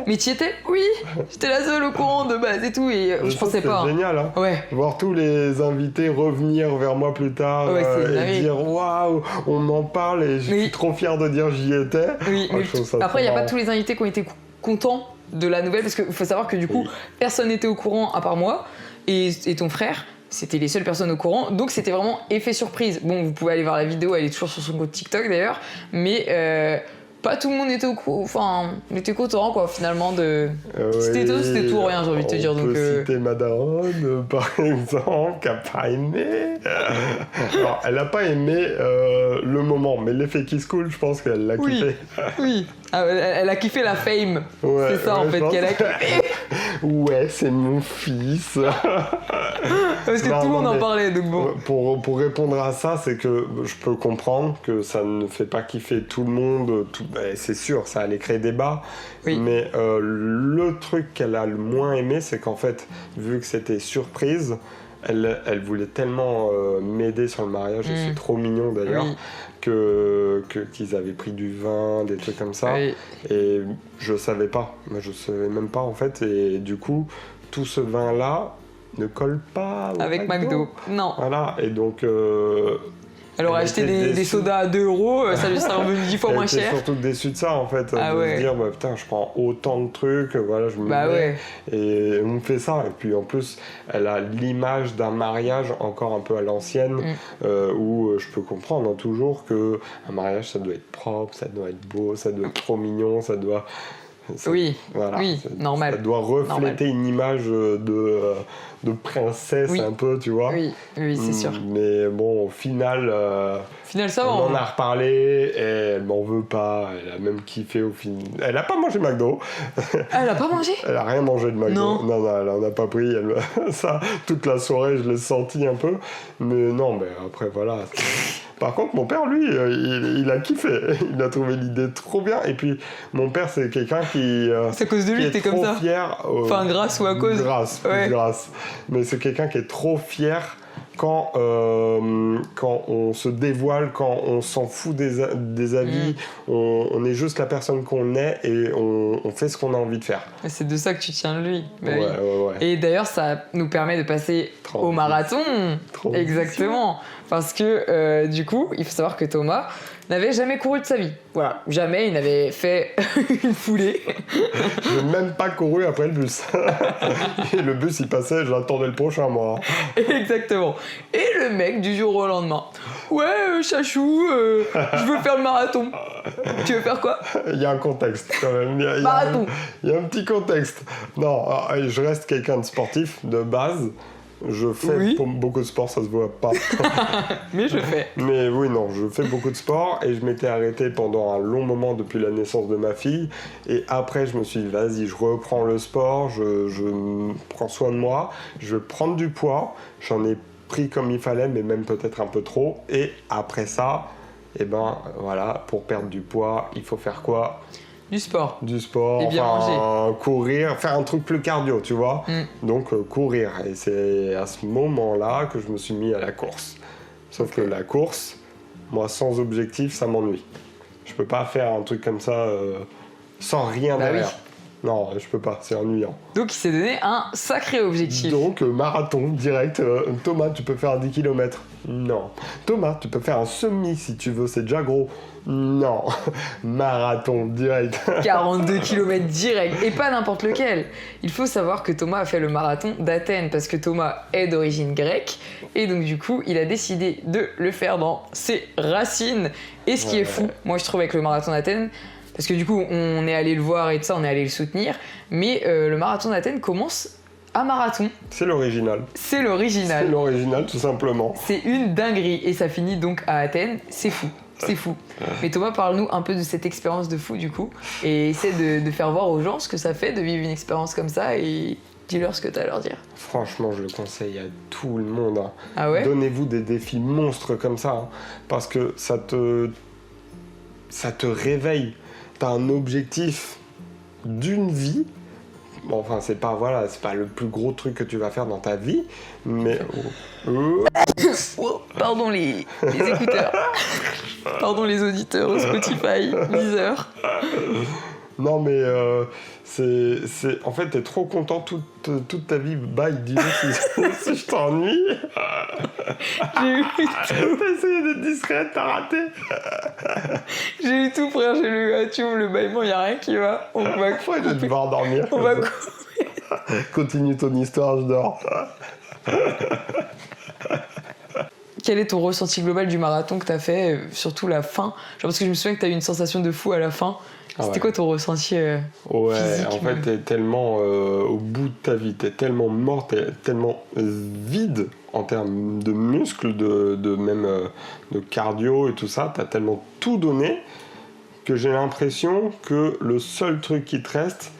Mais t'y étais ? Oui. J'étais la seule au courant de base et tout, et je pensais pas. C'est génial, hein. Voir tous les invités revenir vers moi plus tard et dire waouh, on en parle et je suis trop fier de dire j'y étais. Oui, mais après il n'y a pas tous les invités qui ont été contents de la nouvelle parce qu'il faut savoir que du coup personne n'était au courant à part moi et ton frère. C'était les seules personnes au courant, donc c'était vraiment effet surprise. Bon, vous pouvez aller voir la vidéo, elle est toujours sur son compte TikTok d'ailleurs, mais pas tout le monde était au courant, enfin, on était content quoi finalement de. C'était tout ou rien, j'ai envie de te dire. On peut citer ma daronne par exemple, qui a pas aimé. Alors, elle a pas aimé le moment, mais l'effet qui se coule, je pense qu'elle l'a kiffé. Oui. Elle a kiffé la fame. C'est ça en fait qu'elle a kiffé. C'est mon fils. Parce que tout le monde en parlait, donc bon. Pour répondre à ça, c'est que je peux comprendre que ça ne fait pas kiffer tout le monde. C'est sûr, ça allait créer débat. Mais le truc qu'elle a le moins aimé, c'est qu'en fait, vu que c'était surprise, elle voulait tellement m'aider sur le mariage, et c'est trop mignon d'ailleurs, qu'ils avaient pris du vin, des trucs comme ça. Et je savais pas. Moi, je savais même pas en fait. Et du coup, tout ce vin-là ne colle pas avec McDo. Non. Voilà. Et donc... elle aurait acheté des sodas à 2 €, ça lui serait revenu 10 fois moins cher. Elle était surtout déçue de ça en fait, de se dire putain, je prends autant de trucs, voilà, je me mets et on me fait ça. Et puis en plus, elle a l'image d'un mariage encore un peu à l'ancienne, où je peux comprendre toujours que un mariage ça doit être propre, ça doit être beau, ça doit être trop mignon, ça doit Oui, Voilà, oui, normal. Ça doit refléter une image de princesse Oui. un peu, tu vois. Oui, oui, c'est sûr. Mais bon, au final, Au final, ça va. on en a reparlé et elle m'en veut pas. Elle a même kiffé au final. Elle a pas mangé McDo. Ah, elle a pas mangé? Elle a rien mangé de McDo. Non. Non, elle en a pas pris. Ça, toute la soirée, je l'ai senti un peu. Mais non, mais après, voilà. Par contre, mon père, lui, il a kiffé. Il a trouvé l'idée trop bien. Et puis, mon père, c'est quelqu'un qui. C'est à cause de lui que t'es comme ça. Fier. Enfin, grâce ou à cause. Grâce, Ouais. plus grâce. Mais c'est quelqu'un qui est trop fier quand on se dévoile, quand on s'en fout des avis, on est juste la personne qu'on est et on fait ce qu'on a envie de faire. Et c'est de ça que tu tiens de lui. Bah Ouais, oui. ouais. Et d'ailleurs, ça nous permet de passer au marathon. Exactement. Parce que du coup, il faut savoir que Thomas n'avait jamais couru de sa vie. Voilà, jamais il n'avait fait une foulée. Je n'ai même pas couru après le bus. Et le bus, il passait, j'attendais le prochain, moi. Exactement. Et le mec, du jour au lendemain, ouais, Chachou, je veux faire le marathon. Tu veux faire quoi? Il y a un contexte, quand même. Marathon. Il y a un petit contexte. Non, je reste quelqu'un de sportif, de base. Je fais beaucoup de sport, ça se voit pas. Mais je fais. Mais oui, non, je fais beaucoup de sport et je m'étais arrêté pendant un long moment depuis la naissance de ma fille. Et après, je me suis dit, vas-y, je reprends le sport, je prends soin de moi, je vais prendre du poids. J'en ai pris comme il fallait, mais même peut-être un peu trop. Et après ça, eh ben voilà, pour perdre du poids, il faut faire quoi? Du sport. Du sport, Et bien manger. Courir, faire un truc plus cardio, tu vois. Donc courir. Et c'est à ce moment-là que je me suis mis à la course. Sauf que la course, moi sans objectif, ça m'ennuie. Je peux pas faire un truc comme ça sans rien derrière. Oui. Non, je peux pas, c'est ennuyant. Donc il s'est donné un sacré objectif. Donc marathon direct. Thomas, tu peux faire 10 km. Non. Thomas, tu peux faire un semi si tu veux, c'est déjà gros. Non. Marathon direct. 42 km direct, et pas n'importe lequel. Il faut savoir que Thomas a fait le marathon d'Athènes parce que Thomas est d'origine grecque et donc du coup il a décidé de le faire dans ses racines. Et ce qui est fou, moi je trouve avec le marathon d'Athènes, parce que du coup on est allé le voir et tout ça, on est allé le soutenir, mais le marathon d'Athènes commence à marathon. C'est l'original. C'est l'original. C'est l'original tout simplement. C'est une dinguerie et ça finit donc à Athènes, c'est fou. C'est fou. Mais Thomas, parle-nous un peu de cette expérience de fou du coup et essaie de faire voir aux gens ce que ça fait de vivre une expérience comme ça et dis-leur ce que tu as à leur dire. Franchement, je le conseille à tout le monde. Hein. Ah ouais? Donnez-vous des défis monstres comme ça, hein, parce que ça te réveille. T'as un objectif d'une vie. Bon, enfin, c'est pas le plus gros truc que tu vas faire dans ta vie, mais Oh, pardon les écouteurs. Pardon les auditeurs Spotify, Deezer. non, mais en fait, t'es trop content toute ta vie. Bye, dis-moi si je t'ennuie. J'ai eu T'as essayé d'être discrète, t'as raté. J'ai eu tout frère, j'ai lu le bâillement, y a rien qui va. On va Pourquoi je vais devoir dormir? On va Continue ton histoire, je dors. Quel est ton ressenti global du marathon que t'as fait, surtout la fin? Genre parce que je me souviens que t'as eu une sensation de fou à la fin. C'était quoi ton ressenti physique, en fait, t'es tellement au bout de ta vie, t'es tellement mort, t'es tellement vide en termes de muscles, de cardio et tout ça, t'as tellement tout donné que j'ai l'impression que le seul truc qui te reste,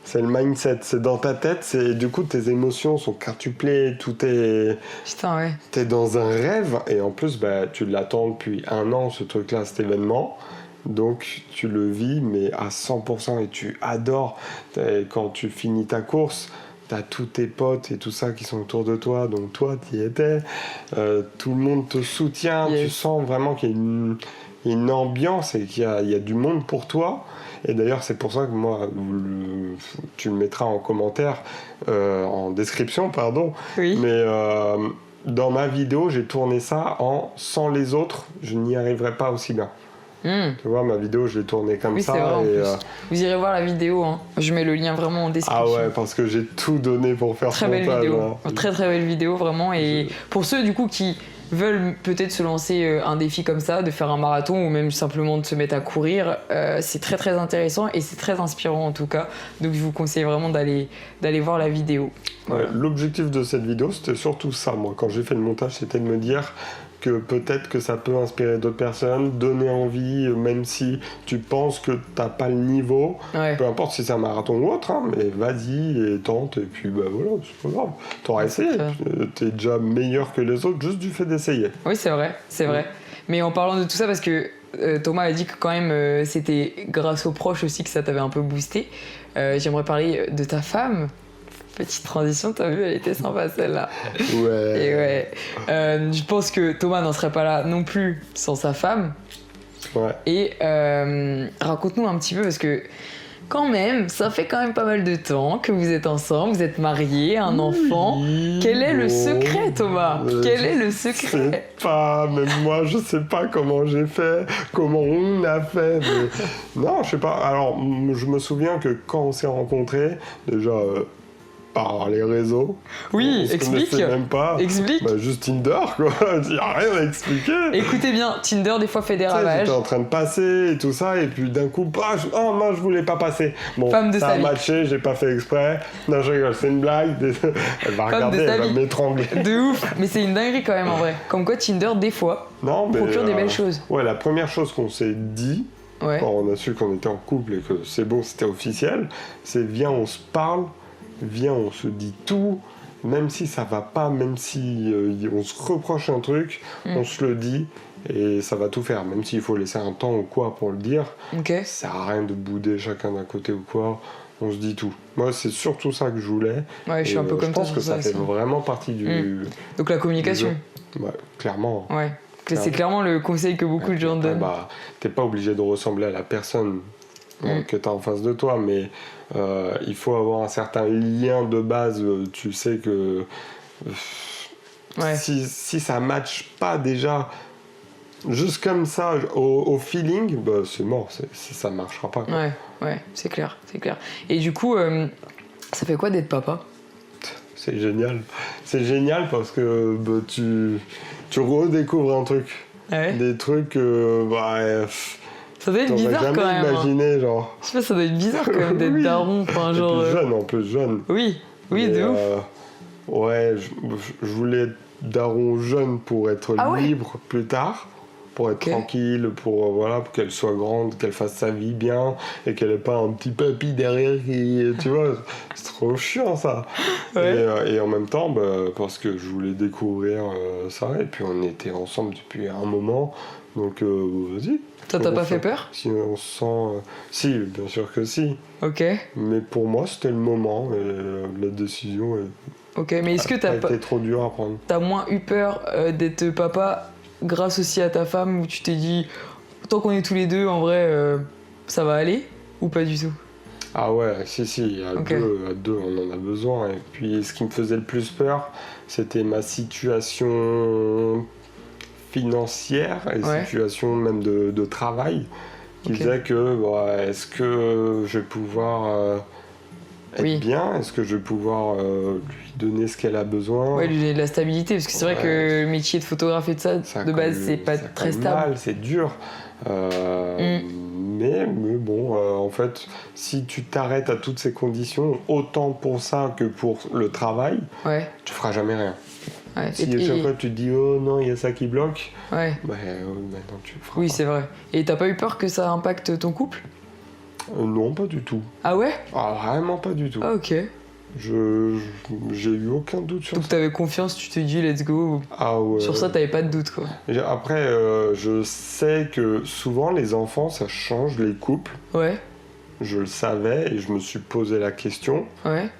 c'est le mindset, c'est dans ta tête, du coup tes émotions sont quintuplées, tout est... Putain, ouais. T'es dans un rêve, et en plus, tu l'attends depuis 1 an, ce truc-là, cet événement. Donc tu le vis, mais à 100%, et tu adores. Quand tu finis ta course, t'as tous tes potes et tout ça qui sont autour de toi, donc toi, t'y étais. Tout le monde te soutient, Tu sens vraiment qu'il y a une ambiance et qu'il y a du monde pour toi. Et d'ailleurs, c'est pour ça que moi, tu le mettras en commentaire, en description, pardon. Oui. Mais dans ma vidéo, j'ai tourné ça sans les autres, je n'y arriverais pas aussi bien. Tu vois, ma vidéo, je l'ai tournée comme ça. C'est vrai, en et, plus. Vous irez voir la vidéo, hein. Je mets le lien vraiment en description. Ah ouais, parce que j'ai tout donné pour faire très ce belle montage. vidéo. Hein. Très très belle vidéo, vraiment. Et pour ceux du coup qui veulent peut-être se lancer un défi comme ça, de faire un marathon ou même simplement de se mettre à courir, c'est très très intéressant et c'est très inspirant en tout cas. Donc je vous conseille vraiment d'aller voir la vidéo. Voilà. Ouais, l'objectif de cette vidéo, c'était surtout ça. Moi, quand j'ai fait le montage, c'était de me dire que peut-être que ça peut inspirer d'autres personnes, donner envie, même si tu penses que t'as pas le niveau, peu importe si c'est un marathon ou autre, hein, mais vas-y et tente, et puis bah voilà, c'est pas grave. T'auras essayé, t'es déjà meilleur que les autres juste du fait d'essayer. Oui, c'est vrai. Mais en parlant de tout ça, parce que Thomas a dit que quand même c'était grâce aux proches aussi que ça t'avait un peu boosté, j'aimerais parler de ta femme. Petite transition, t'as vu, elle était sympa celle-là. Ouais. Et ouais. Je pense que Thomas n'en serait pas là non plus sans sa femme. Ouais. Et raconte-nous un petit peu, parce que quand même, ça fait quand même pas mal de temps que vous êtes ensemble, vous êtes mariés, un enfant. Quel est le secret, Thomas ? Quel est le secret ? Je sais pas, même moi je sais pas comment j'ai fait, comment on a fait. Mais... non, je sais pas. Alors, je me souviens que quand on s'est rencontrés, déjà... par les réseaux. Oui, on explique. Même pas. Explique. Bah, juste Tinder, quoi. Il n'y a rien à expliquer. Écoutez bien, Tinder des fois fait des ravages. J'étais en train de passer et tout ça, et puis d'un coup, oh non, je voulais pas passer. Bon, Femme de ça sa a vie. matché, j'ai pas fait exprès. Non, je rigole, c'est une blague. Elle va regarder, elle va m'étrangler. De ouf. Mais c'est une dinguerie quand même en vrai. Comme quoi Tinder, des fois, procure des belles choses. Ouais, la première chose qu'on s'est dit, quand on a su qu'on était en couple et que c'est bon, c'était officiel, c'est viens, on se parle. Viens, on se dit tout, même si ça va pas, même si on se reproche un truc, on se le dit et ça va tout faire. Même s'il faut laisser un temps ou quoi pour le dire, ça sert à rien de bouder chacun d'un côté ou quoi. On se dit tout. Moi, c'est surtout ça que je voulais. Ouais, je suis un peu comme toi. Je pense que ça fait vraiment partie du. Donc la communication. Ouais, clairement. Ouais. C'est clairement le conseil que beaucoup de gens donnent. Bah, t'es pas obligé de ressembler à la personne que t'as en face de toi, mais il faut avoir un certain lien de base. Tu sais que si ça matche pas déjà juste comme ça au feeling, bah, c'est mort, ça marchera pas, quoi. Ouais, c'est clair. Et du coup, ça fait quoi d'être papa ? C'est génial parce que bah, tu redécouvres un truc, des trucs ça doit être bizarre quand même. Imaginé, genre. Je sais pas, ça doit être bizarre quand même d'être daron. Enfin, genre... en plus jeune. Oui, de ouf. Ouais, je voulais être daron jeune pour être libre plus tard, pour être tranquille, pour qu'elle soit grande, qu'elle fasse sa vie bien et qu'elle ait pas un petit papy derrière qui, tu vois, c'est trop chiant ça. Et en même temps, parce que je voulais découvrir ça, et puis on était ensemble depuis un moment, donc vas-y. Ça t'a pas fait peur ? Si on se sent... Si, bien sûr que si. Ok. Mais pour moi, c'était le moment, et la décision mais est-ce que t'as pas été trop dur à prendre. T'as moins eu peur d'être papa grâce aussi à ta femme, où tu t'es dit, tant qu'on est tous les deux, en vrai, ça va aller ? Ou pas du tout ? Ah ouais, si, à deux, on en a besoin. Et puis, ce qui me faisait le plus peur, c'était ma situation financière et situation même de travail qui faisait que est-ce que je vais pouvoir être bien, est-ce que je vais pouvoir lui donner ce qu'elle a besoin, lui donner de la stabilité, parce que c'est vrai que le métier de photographe et de ça de base c'est pas très stable, c'est dur, mais bon, en fait si tu t'arrêtes à toutes ces conditions, autant pour ça que pour le travail, tu feras jamais rien. Si à chaque fois tu te dis oh non, il y a ça qui bloque, maintenant tu le feras. Oui, c'est vrai. Et t'as pas eu peur que ça impacte ton couple ? Non, pas du tout. Ah ouais ? Vraiment pas du tout. Ah ok. J'ai eu aucun doute sur ça. Donc t'avais confiance, tu te dis let's go. Ah ouais. Sur ça, t'avais pas de doute, quoi. Après, je sais que souvent les enfants, ça change les couples. Ouais. Je le savais et je me suis posé la question. Ouais.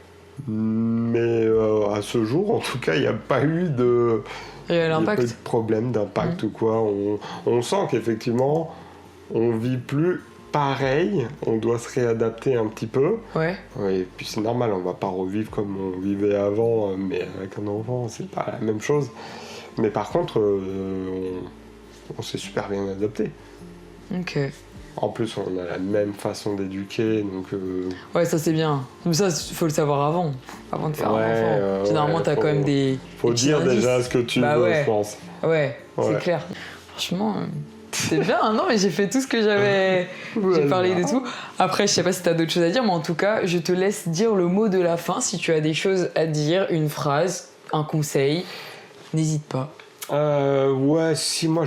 Mais à ce jour, en tout cas, il n'y a pas eu de... Réel impact. Il n'y a pas eu de problème d'impact ou quoi. On sent qu'effectivement, on vit plus pareil, on doit se réadapter un petit peu. Ouais. Et puis c'est normal, on va pas revivre comme on vivait avant, mais avec un enfant, c'est pas la même chose. Mais par contre, on s'est super bien adapté. Ok. En plus, on a la même façon d'éduquer, donc... Ouais, ça c'est bien. Mais ça, faut le savoir avant de faire un enfant. Généralement, t'as quand même des... Faut dire déjà ce que tu veux, je pense. Ouais, c'est Ouais. clair. Franchement, c'est bien. Non, mais j'ai fait tout ce que j'avais. J'ai Voilà. parlé de tout. Après, je sais pas si t'as d'autres choses à dire, mais en tout cas, je te laisse dire le mot de la fin. Si tu as des choses à dire, une phrase, un conseil, n'hésite pas. Ouais, si moi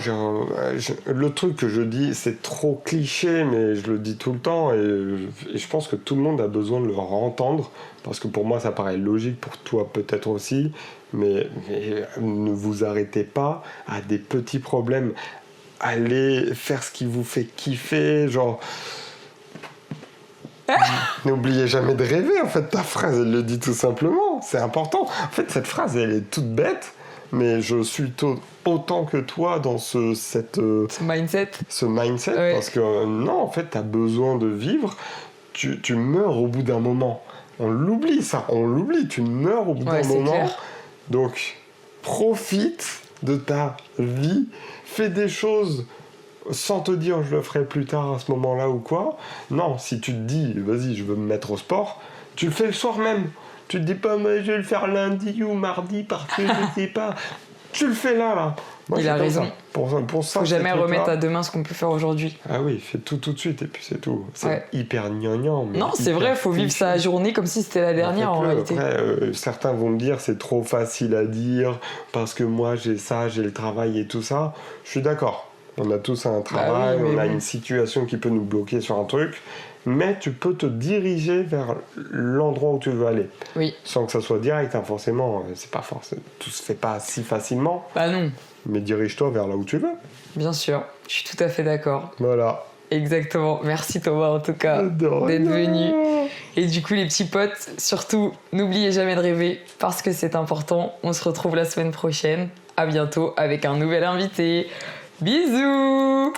le truc que je dis, c'est trop cliché, mais je le dis tout le temps et je pense que tout le monde a besoin de le entendre parce que pour moi ça paraît logique, pour toi peut-être aussi, mais ne vous arrêtez pas à des petits problèmes. Allez faire ce qui vous fait kiffer, genre. N'oubliez jamais de rêver, en fait, ta phrase, elle le dit tout simplement, c'est important. En fait, cette phrase, elle est toute bête, mais je suis autant que toi dans ce mindset. Ouais. Parce que non, en fait, t'as besoin de vivre, tu meurs au bout d'un moment. On l'oublie, ça, tu meurs au bout d'un moment. Clair. Donc, profite de ta vie, fais des choses sans te dire je le ferai plus tard à ce moment-là ou quoi. Non, si tu te dis vas-y, je veux me mettre au sport, tu le fais le soir même. Tu te dis pas mais je vais le faire lundi ou mardi parce que je sais pas. Tu le fais là. Moi, il a raison. Pour ça, faut jamais remettre à demain ce qu'on peut faire aujourd'hui. Ah oui, fais tout de suite et puis c'est tout. C'est hyper gnangnan. Non, c'est vrai, faut vivre sa journée comme si c'était la dernière en réalité. Après, certains vont me dire c'est trop facile à dire parce que moi j'ai ça, j'ai le travail et tout ça. Je suis d'accord. On a tous un travail, on a une situation qui peut nous bloquer sur un truc, mais tu peux te diriger vers l'endroit où tu veux aller. Oui. Sans que ça soit direct, hein, forcément. C'est pas forcément, tout se fait pas si facilement. Bah non. Mais dirige-toi vers là où tu veux. Bien sûr, je suis tout à fait d'accord. Voilà. Exactement. Merci Thomas en tout cas d'être venu. Et du coup les petits potes, surtout n'oubliez jamais de rêver parce que c'est important. On se retrouve la semaine prochaine. À bientôt avec un nouvel invité. Bisous!